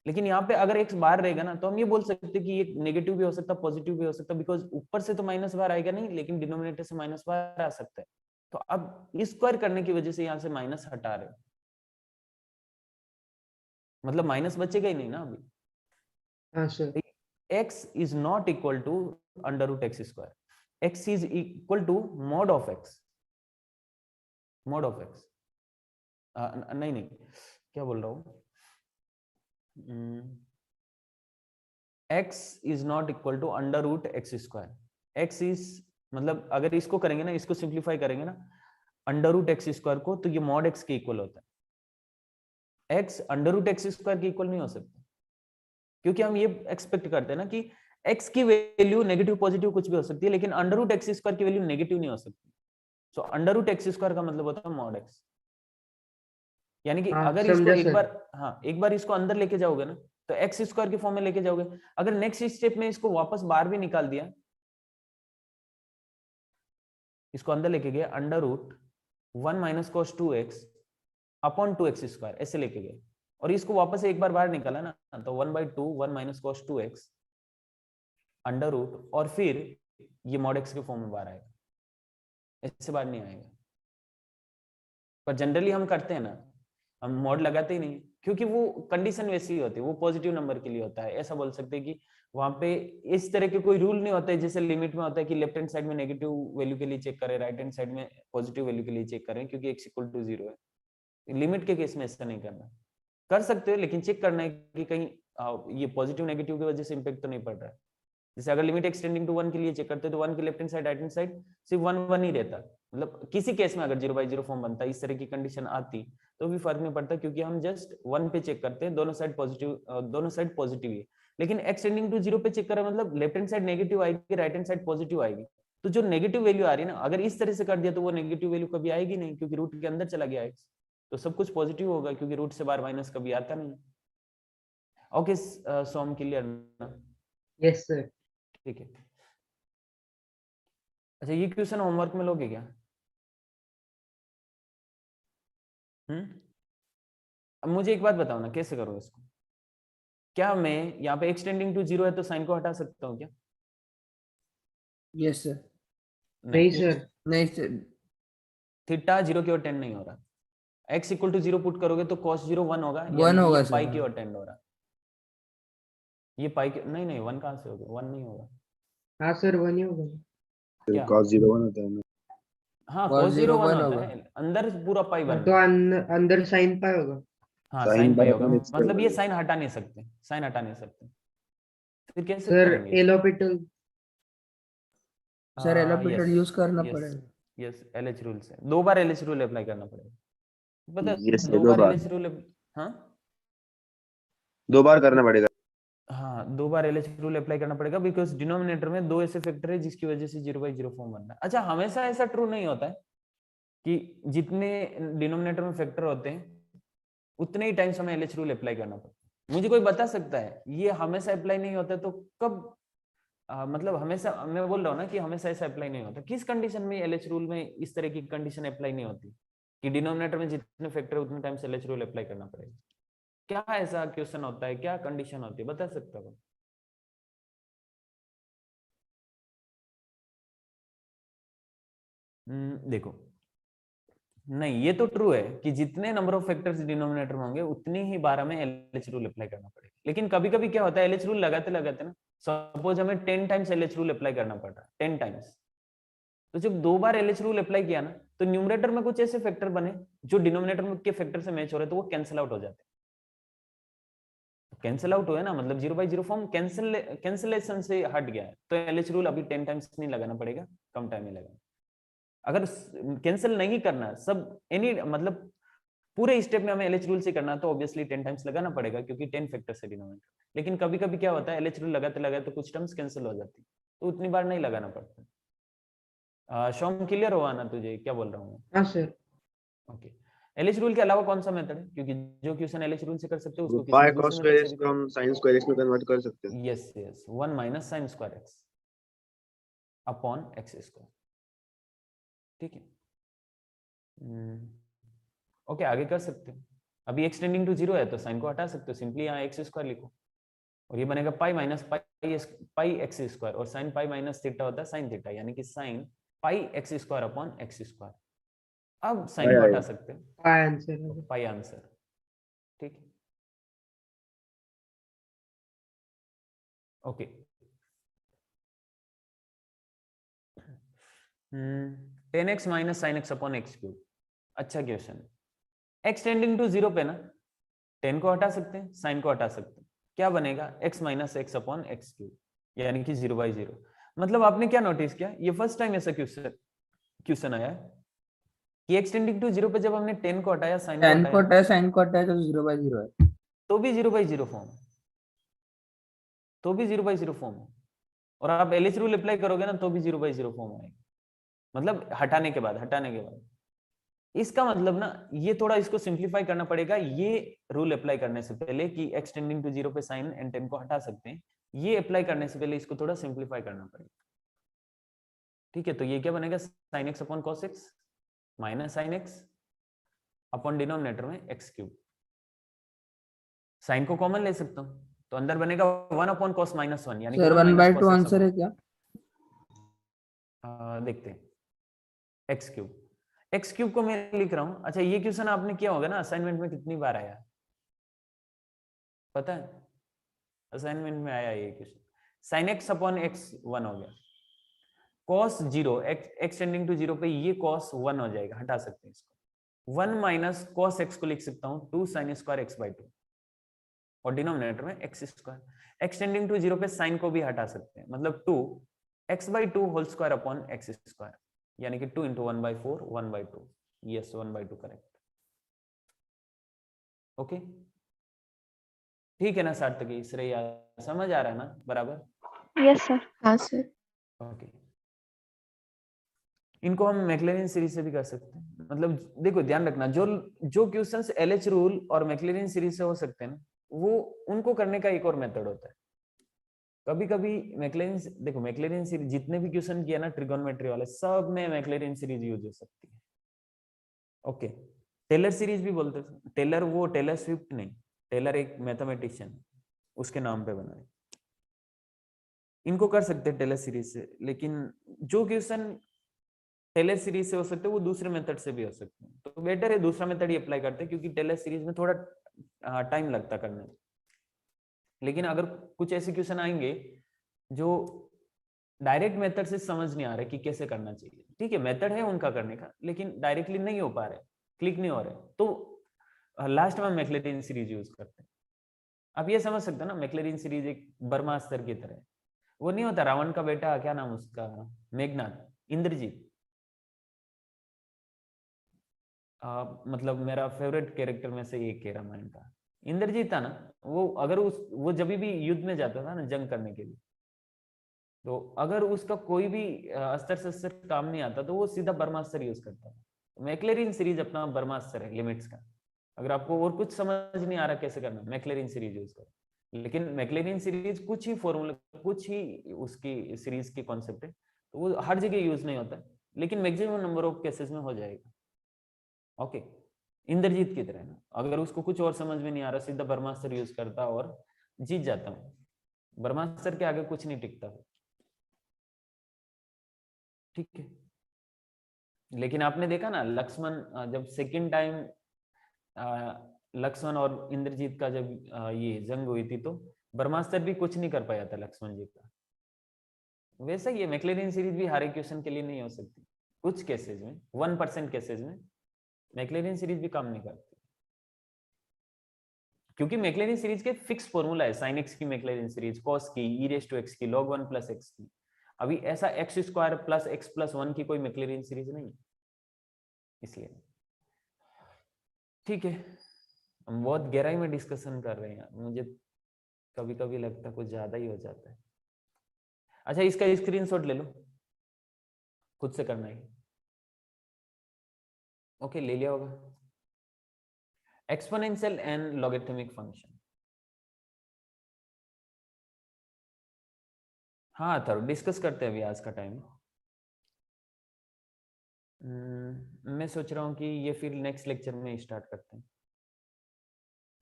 लेकिन यहाँ पे अगर एक्स बाहर रहेगा ना तो हम ये बोल सकते हैं कि ये नेगेटिव भी हो सकता है, पॉजिटिव भी हो सकता है, बिकॉज ऊपर से तो माइनस बाहर आएगा नहीं, लेकिन डिनोमिनेटर से माइनस बाहर आ सकता है। तो अब स्क्वायर करने की वजह से यहाँ से माइनस हटा रहे, मतलब माइनस बचेगा ही नहीं ना अभी। हाँ sir. x is not equal to under root x square, x is equal to mod of x, mod of x, नहीं नहीं क्या बोल रहा हूँ, x is not equal to under root x square, x is मतलब अगर इसको करेंगे ना, इसको सिंप्लीफाई करेंगे ना अंडर रूट एक्स स्क्वायर को, तो ये मॉड एक्स के इक्वल होता है। x under root x square के इक्वल नहीं हो सकता, क्योंकि हम ये एक्सपेक्ट करते हैं ना कि x की वैल्यू नेगेटिव पॉजिटिव कुछ भी हो सकती है, लेकिन अंडर रूट एक्स स्क्वायर की वैल्यू नेगेटिव नहीं हो सकती। So under root x square का मतलब होता है मॉड x, यानी कि हाँ अगर इसको समझा एक सर। बार, हाँ एक बार इसको अंदर लेके जाओगे ना तो एक्स स्क्वायर के फॉर्म में लेके जाओगे। अगर नेक्स्ट स्टेप में इसको वापस बाहर भी निकाल दिया, इसको अंदर लेके गए under root 1 minus cos 2x upon 2x square ऐसे लेके गए, और इसको वापस एक बार बाहर निकाला ना तो 1/2 1 minus cos 2x under root, और फिर ये मॉड x के फॉर्म में बाहर आएगा, ऐसे बाहर नहीं आएगा। पर जनरली हम करते हैं ना, हम मॉड लगाते ही नहीं, क्योंकि वो कंडीशन वैसी ही होती है, वो पॉजिटिव नंबर के लिए होता है। ऐसा बोल सकते हैं कि वहां पे इस तरह के कोई रूल नहीं होता है जैसे लिमिट में होता है कि लेफ्ट हैंड साइड में नेगेटिव वैल्यू के लिए चेक करें, राइट हैंड साइड में पॉजिटिव वैल्यू के लिए चेक करें, क्योंकि x इक्वल टू 0 है। लिमिट के केस में ऐसा नहीं करना, कर सकते हो लेकिन चेक करना है कि कहीं ये पॉजिटिव नेगेटिव की वजह से इंपैक्ट तो नहीं पड़ रहा है। जैसे अगर लिमिट एक्सटेंडिंग टू 1 के लिए चेक करते हैं तो 1 के left hand side right hand side सिर्फ 1 1 ही रहता, मतलब किसी केस में अगर 0/0 फॉर्म बनता, इस तरह की कंडीशन आती तो भी फर्क नहीं पड़ता, क्योंकि हम जस्ट 1 पे चेक करते हैं, दोनों साइड पॉजिटिव ही है। लेकिन एक्सटेंडिंग टू 0 पे चेक करें मतलब लेफ्ट हैंड साइड नेगेटिव आएगी, राइट हैंड साइड पॉजिटिव आएगी, तो जो नेगेटिव वैल्यू आ रही है ना, अगर इस तरह से कर दिया तो वो नेगेटिव वैल्यू कभी आएगी नहीं, क्योंकि रूट के अंदर चला गया x, तो सब कुछ पॉजिटिव होगा क्योंकि रूट से बाहर माइनस कभी आता नहीं। ओके सोम क्लियर ना? Yes sir. ठीक है। अच्छा ये क्वेश्चन होमवर्क में लोगे क्या? अब मुझे एक बात बताओ ना, कैसे करो इसको? क्या मैं यहाँ पे एक्सटेंडिंग टू 0 है तो साइन को हटा सकता हूँ क्या? Yes sir. नहीं सर। नहीं सर। थीटा 0 की ओर टेंड नहीं हो रहा, x इक्वल टू 0 पुट करोगे तो cos 0 1 होगा, यानी 1 कि होगा ये सर, पाई हाँ। की ओर टेंड हो रहा, ये पाई के नहीं 1 कहाँ से होगा, 1 नहीं होगा। हाँ सर 1 ही होगा। क्या? cos 0 1 होता है ना। हाँ cos cos 0 1 1 होता होगा। है, अंदर पूरा पाई बन तो रहा है। अंदर साइन पाई होगा। हाँ sin साइन पाई pi होगा, upon x मतलब ये होगा। साइन हटा नहीं सकते, साइन हटा नहीं सकते, फिर कैसे सर करेंगे इसको? L hospital. सर एलोपिटर यूज करना यस पड़ेगा। यस, LH रूल से 2 बार LH रूल अप्लाई करना पड़ेगा, पता है? Yes, 2 दो बार बार। LH रूल, हाँ 2 बार करना पड़ेगा। हाँ 2 बार LH रूल अप्लाई करना पड़ेगा, बिकॉज डिनोमिनेटर में 2 ऐसे फैक्टर है जिसकी वजह से 0/0 फॉर्म बनता है। अच्छा हमेशा ऐसा ट्रू नहीं होता है कि जितने डिनोमिनेटर में फैक्टर होते हैं उतने ही टाइम्स हमें LH रूल अप्लाई करना पड़ता है। मुझे कोई बता सकता है ये हमेशा अप्लाई नहीं होता तो कब? मतलब हमेशा, मैं बोल रहा हूँ ना कि हमेशा ऐसा अप्लाई नहीं होता, किस कंडीशन में LH रूल में इस तरह की कंडीशन अप्लाई नहीं होती कि डिनोमिनेटर में जितने फैक्टर है उतने टाइम्स LH रूल अप्लाई करना पड़ेगा? क्या ऐसा क्वेश्चन होता है, क्या कंडीशन होती है, बता सकता हो? देखो, नहीं ये तो ट्रू है कि जितने नंबर ऑफ फैक्टर्स डिनोमिनेटर में होंगे उतनी ही बार हमें LH रूल अप्लाई करना पड़ेगा। लेकिन कभी कभी क्या होता है, LH रूल लगाते लगाते ना, सपोज हमें 10 टाइम्स LH रूल अप्लाई करना पड़ रहा है, 10 टाइम्स, तो जब 2 बार LH रूल अप्लाई किया ना तो न्यूमरेटर में कुछ ऐसे फैक्टर बने जो डिनोमिनेटर के फैक्टर से मैच हो रहे हैं, तो वो कैंसिल आउट हो जाते हैं। कैंसिल आउट हुआ ना, मतलब 0/0 फॉर्म कैंसिलेशन से हट गया है, तो LH रूल अभी 10 टाइम्स नहीं लगाना पड़ेगा, कम टाइम में लगाना। अगर कैंसिल नहीं करना, सब एनी मतलब पूरे स्टेप में हमें LH रूल से करना तो ऑब्वियसली 10 टाइम्स लगाना पड़ेगा, क्योंकि 10 फैक्टर से डिनोमिनेटर। लेकिन कभी कभी क्या होता है, LH रूल लगाते लगाते कुछ टर्म्स कैंसिल हो जाती, तो उतनी बार नहीं लगाना पड़ता। शॉम क्लियर हुआ ना तुझे क्या बोल रहा हूँ? हाँ सर। ओके। LH रूल के अलावा कौन सा मेथड है, क्योंकि जो क्वेश्चन LH रूल से कर सकते हो उसको pi किसी cos दूसरे square मेथड से x भी को हम sin square x में कन्वर्ट कर सकते हैं। Yes yes 1 minus sine square x upon x square, ठीक है। ओके आगे कर सकते हो। अभी एक्सटेंडिंग टू 0 है तो साइन को हटा सकते हो, सिंपली यहाँ एक्स स्क्वायर लिखो और ये बनेगा pi minus pi x square, और साइन पाई माइनस थीटा होता है साइन थीटा, यानी कि sine pi x square upon x square. अब साइन को हटा सकते हो, पाई आंसर है। पाई आंसर, ठीक है। Okay 10x minus sine x upon x cube, अच्छा क्वेश्चन। एक्सटेंडिंग टू 0 पे ना 10 को हटा सकते हैं, साइन को हटा सकते हैं, क्या बनेगा x minus x upon x cube, यानी कि 0/0। मतलब आपने क्या नोटिस किया, ये फर्स्ट टाइम ऐसा क्वेश्चन आया है कि एक्सटेंडिंग टू 0 पे जब हमने 10 को हटाया, साइन को tan को हटाया, हटाया sin को हटाया तो 0/0 है, तो भी 0/0 फॉर्म, तो भी 0/0 फॉर्म है। और आप LH रूल अप्लाई करोगे ना तो भी 0/0 फॉर्म आएगा, मतलब हटाने के बाद। इसका मतलब ना ये थोड़ा इसको सिंप्लीफाई करना पड़ेगा, ये रूल अप्लाई करने से पहले कि एक्सटेंडिंग टू 0 पे साइन एंड 10 को हटा सकते हैं, ये अप्लाई करने से पहले इसको थोड़ा सिंप्लीफाई करना पड़ेगा, ठीक है। तो ये क्या बनेगा, sine x upon cos x minus sine x upon denominator में एक्स क्यूब। साइन को कॉमन ले सकता हूं तो अंदर बनेगा 1 अपॉन कॉस माइनस 1, यानी कि sir 1 minus 1/2 cos x answer है क्या? देखते हैं, एक्स क्यूब को मैं लिख रहा हूं। अच्छा ये क्वेश्चन आपने किया होगा ना असाइनमेंट में, कितनी बार आया पता है? असाइनमेंट में आया ये question, sin x upon x 1 हो गया, cos 0 x टेंडिंग टू 0 पे ये cos 1 हो जाएगा, हटा सकते हैं इसको। 1 माइनस cos x को लिख सकता हूँ 2 sin स्क्वायर x बाई 2 और डिनोमिनेटर में x square. x tending to 0 पे sin को भी हटा सकते हैं, मतलब 2 x by 2 whole square upon x square, यानी कि 2 into 1 by 4 1 by 2, yes 1 by 2 correct. Okay ठीक है ना सार्थकी, श्रेया समझ आ रहा है ना बराबर? Yes sir. हाँ सर। ओके इनको हम मैक्लेरिन सीरीज से भी कर सकते हैं, मतलब देखो ध्यान रखना, जो क्वेश्चंस एलएच रूल और मैक्लेरिन सीरीज से हो सकते हैं ना, वो उनको करने का एक और मेथड होता है। कभी कभी मैक्लेरिन, देखो मैक्लेरिन सीरीज जितने भी क्वेश्चन किया ना ट्रिगोनोमेट्री वाले, सब में मैक्लेरिन सीरीज यूज हो सकती है। ओके टेलर सीरीज भी बोलते हैं, टेलर वो टेलर स्विफ्ट नहीं, टेलर एक मैथमेटिशियन उसके नाम पे बना है। इनको कर सकते हैं टेलर सीरीज से, लेकिन जो क्वेश्चन टेलर सीरीज से हो सकते हैं वो दूसरे मेथड से भी हो सकते हैं, तो बेटर है दूसरा मेथड ही अप्लाई करते हैं, क्योंकि टेलर सीरीज में थोड़ा टाइम लगता करने में। लेकिन अगर कुछ ऐसे क्वेश्चन आएंगे जो डायरेक्ट मेथड से समझ नहीं आ रहा कि कैसे करना चाहिए, ठीक है मेथड है उनका करने का, लेकिन डायरेक्टली नहीं हो पा रहे, क्लिक नहीं हो रहे, तो लास्ट में मैक्लेरिन सीरीज यूज करते हैं। आप ये समझ सकते हो ना, मैक्लेरिन सीरीज एक ब्रह्मास्त्र की तरह, वो नहीं होता रावण का बेटा, क्या नाम उसका, मेघनाथ, इंद्रजीत, मतलब मेरा फेवरेट कैरेक्टर में से एक है रामायण का, इंद्रजीत था ना वो। अगर वो जब भी युद्ध में जाता था ना जंग करने के लिए, तो अगर उसका कोई भी अस्त्र शस्त्र काम नहीं आता तो वो सीधा ब्रह्मास्त्र यूज करता था। मैक्लेरिन सीरीज अपना ब्रह्मास्त्र है लिमिट्स का। अगर आपको और कुछ समझ नहीं आ रहा कैसे करना, मैक्लेरिन सीरीज यूज करो। लेकिन मैक्लेरिन सीरीज कुछ ही फॉर्मूला, कुछ ही उसकी सीरीज की कॉन्सेप्ट है, तो वो हर जगह यूज नहीं होता, लेकिन मैक्सिमम नंबर ऑफ केसेस में हो जाएगा। ओके इंद्रजीत की तरह ना, अगर उसको कुछ और समझ में नहीं आ रहा सीधा ब्रह्मास्त्र यूज करता और जीत जाता हूँ। ब्रह्मास्त्र के आगे कुछ नहीं टिकता, ठीक है। लेकिन आपने देखा ना लक्ष्मण जब सेकंड टाइम लक्ष्मण और इंद्रजीत का जब ये जंग हुई थी, तो ब्रह्मास्त्र भी कुछ नहीं कर पाया था लक्ष्मण जी का। वैसा ही है, मैक्लेरिन सीरीज भी हर एक क्वेश्चन के लिए नहीं हो सकती, कुछ केसेस में 1% केसेस में मैक्लेरिन सीरीज भी काम नहीं करती, क्योंकि मैक्लेरिन सीरीज के फिक्स फॉर्मूला है, sin x की मैक्लेरिन सीरीज, cos की, e raised to x की, log 1 plus x की। अभी ऐसा x square plus x plus 1 की कोई मैक्लेरिन सीरीज नहीं है, इसलिए ठीक है। हम बहुत गहराई में डिस्कशन कर रहे हैं, मुझे कभी कभी लगता है कुछ ज्यादा ही हो जाता है। अच्छा इसका स्क्रीनशॉट ले लो, खुद से करना है। ओके ले लिया होगा। एक्सपोनेंशियल एंड लॉगरिथमिक फंक्शन, हाँ तो डिस्कस करते हैं अभी, आज का टाइम। मैं सोच रहा हूँ कि ये फिर नेक्स्ट लेक्चर में स्टार्ट करते हैं।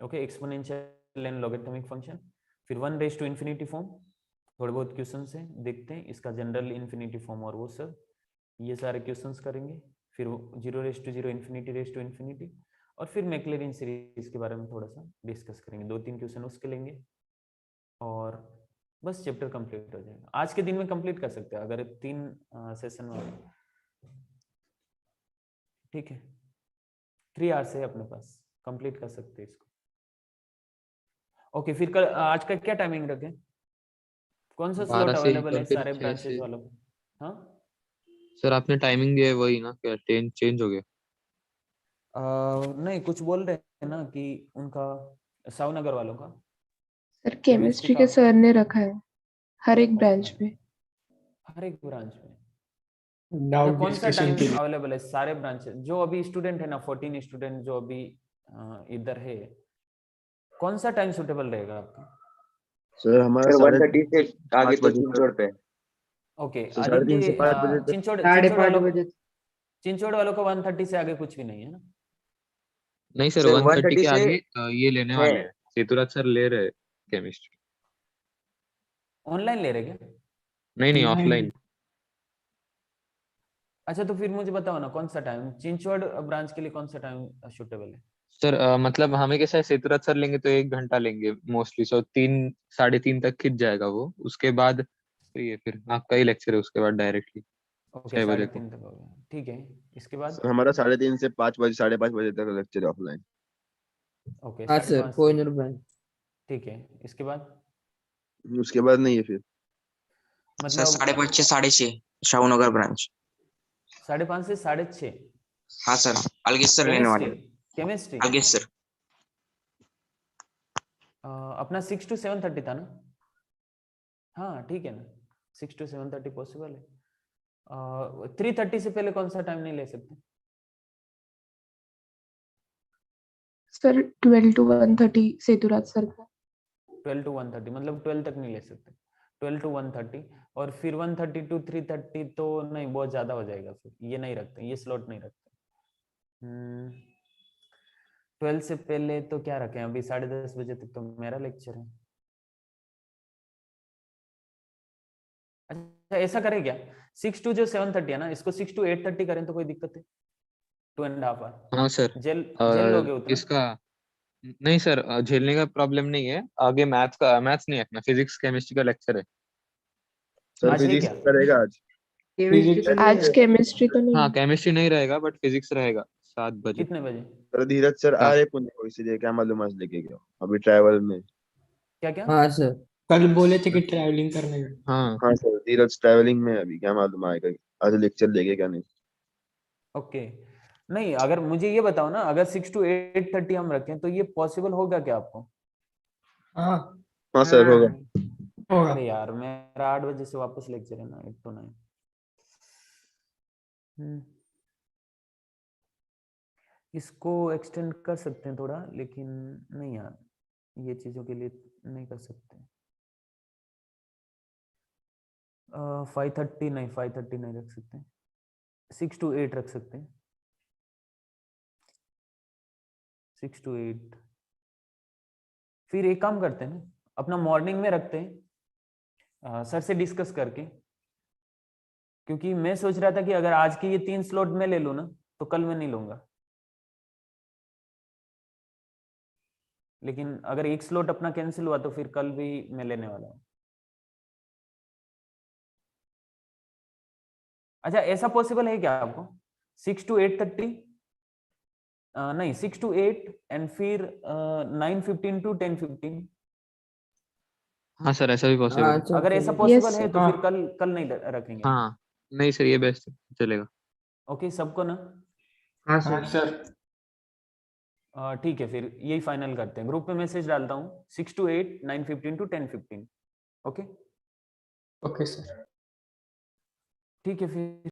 Okay exponential and logarithmic function, फिर 1 रेज टू इन्फिनिटी फॉर्म, थोड़े बहुत क्वेश्चन है देखते हैं, इसका जनरल इन्फिनिटी फॉर्म और वो सब, ये सारे क्वेश्चंस करेंगे। फिर 0 raise to 0, infinity raise to infinity, और फिर मैक्लेरिन सीरीज के बारे में थोड़ा सा डिस्कस करेंगे, 2-3 क्वेश्चन उसके लेंगे, और बस चैप्टर कंप्लीट हो जाएगा। आज के दिन में कंप्लीट कर सकते हैं अगर 3 सेशन में, ठीक है। 3 आवर्स है अपने पास, कंप्लीट कर सकते हैं इसको। ओके फिर कल आज का क्या टाइमिंग रखें, कौन सा स्लॉट 12 से ही अवेलेबल है फिर सारे 6 ब्रांचेस से। वालों को? हाँ सर आपने टाइमिंग दिया है वही ना, क्या चेंज हो गया? नहीं कुछ बोल रहे हैं ना कि उनका सावनगर वालों का सर केमिस्ट्री के सर ने रखा है हर एक ब्रांच में। हर एक ब्रांच में नाउ कौन सा डिस्कशन टाइम के लिए अवेलेबल है सारे ब्रांचेस? जो अभी स्टूडेंट है ना 14 स्टूडेंट जो अभी इधर है, कौन सा टाइम सुटेबल रहेगा आपका? सर हमारा सर 1:30 से 5 आगे तो बजे तक। चिंचोड़ पे। ओके तो 3:30 से 5 बजे तक। चिंचोड़ 5:30 बजे। चिंचोड़ वालों को 1:30 से आगे कुछ भी नहीं है ना? नहीं सर सर 1:30 के 1:30 से आगे ये लेने है। वाले हैं, सेतुराज सर ले रहे केमिस्ट्री। ऑनलाइन ले रहे क्या? नहीं ऑफलाइन। अच्छा तो फिर मुझे बताओ ना कौन सा टाइम चिंचवड़ ब्रांच के लिए कौन सा टाइम सुटेबल है? सर मतलब हमें कैसा है, सेतुराज सर लेंगे तो 1 घंटा लेंगे मोस्टली, सो 3 साढ़े 3 तक खिंच जाएगा वो। उसके बाद फ्री है, फिर आपका ही लेक्चर है उसके बाद डायरेक्टली ओके 6 बजे को। 3:30 तक हो गया, ठीक है। इसके बाद सर हमारा 3:30 से 5 बजे 5:30 बजे तक लेक्चर है ऑफलाइन। ओके हाँ सर 5:30 कोहिनूर ब्रांच। ठीक है। इसके बाद उसके बाद नहीं है फिर। सर मतलब 5:30 से 6:30 शाहूनगर ब्रांच। 5:30 से 6:30 हाँ सर, अलगेश सर लेने वाले केमिस्ट्री हैं। Chemistry Alagesh sir. अपना 6 to 7:30 था ना? हाँ ठीक है ना, 6 to 7:30 पॉसिबल है। 3:30 से पहले कौन सा टाइम नहीं ले सकते? सर 12 to 1:30 सेतुराज सर का। 12 to 1:30 मतलब 12 तक नहीं ले सकते। 12 to 1:30 और फिर 1:30 to 3:30 तो नहीं, बहुत ज्यादा हो जाएगा, फिर ये नहीं रखते, ये स्लॉट नहीं रखते। 12 से पहले तो क्या रखें, अभी 10:30 बजे तक तो मेरा लेक्चर है। अच्छा ऐसा करें क्या, 6 to जो 7:30 है ना, इसको 6 to 8:30 करें तो कोई दिक्कत है? 2.5 आवर हाँ सर। जेल लोगे उतना? इसका नहीं सर, झेलने का प्रॉब्लम नहीं है। आगे मैथ्स नहीं रखना, फिजिक्स केमिस्ट्री का लेक्चर है। सर आज है फिजिक्स क्या? करेगा आज। केमिस्ट्री तो नहीं आज है। केमिस्ट्री तो नहीं हाँ है। केमिस्ट्री नहीं रहेगा बट फिजिक्स रहेगा 7 बजे। कितने बजे? सर धीरज सर आ हाँ। रहे पुणे को, इसीलिए क्या मालूम आज लेके गया अभी ट्रैवल में। क्या क्या? हाँ सर। कल बोले थे कि ट्रैवलिंग करने का। हाँ हाँ सर धीरज ट्रैवलिंग में है अभी, क्या मालूम आएगा आज लेक्चर लेके क्या नहीं। ओके नहीं, अगर मुझे ये बताओ ना, अगर 6 to 8:30 हम रखें तो ये पॉसिबल होगा क्या आपको? हाँ हाँ सर होगा। होगा। अरे यार मेरा 8 बजे से वापस लेक्चर है ना, 8 to 9। इसको एक्सटेंड कर सकते हैं थोड़ा, लेकिन नहीं यार, ये चीजों के लिए नहीं कर सकते। 5:30 नहीं, 5:30 नहीं रख सकते, 6 to 8 रख सकते हैं। 6 to 8 फिर एक काम करते हैं ना, अपना मॉर्निंग में रखते हैं सर से डिस्कस करके, क्योंकि मैं सोच रहा था कि अगर आज के ये 3 स्लॉट में ले लूं ना तो कल मैं नहीं लूंगा, लेकिन अगर एक स्लॉट अपना कैंसिल हुआ तो फिर कल भी मैं लेने वाला हूं। अच्छा ऐसा पॉसिबल है क्या आपको 6 to 8:30? नहीं 6 to 8 एंड फिर 9:15 to 10:15। हाँ सर, ऐसा भी पॉसिबल हाँ है। सर अगर ऐसा चलेगा। पॉसिबल Yes, है sir. तो हाँ। फिर कल नहीं रखेंगे। हाँ नहीं सर, ये बेस्ट चलेगा। ओके सबको ना? हाँ हाँ सर। सर। ठीक है, फिर यही फाइनल करते हैं। ग्रुप पे मैसेज डालता हूँ 6 to 8, 9:15 to 10:15। Okay okay sir. ठीक है फिर।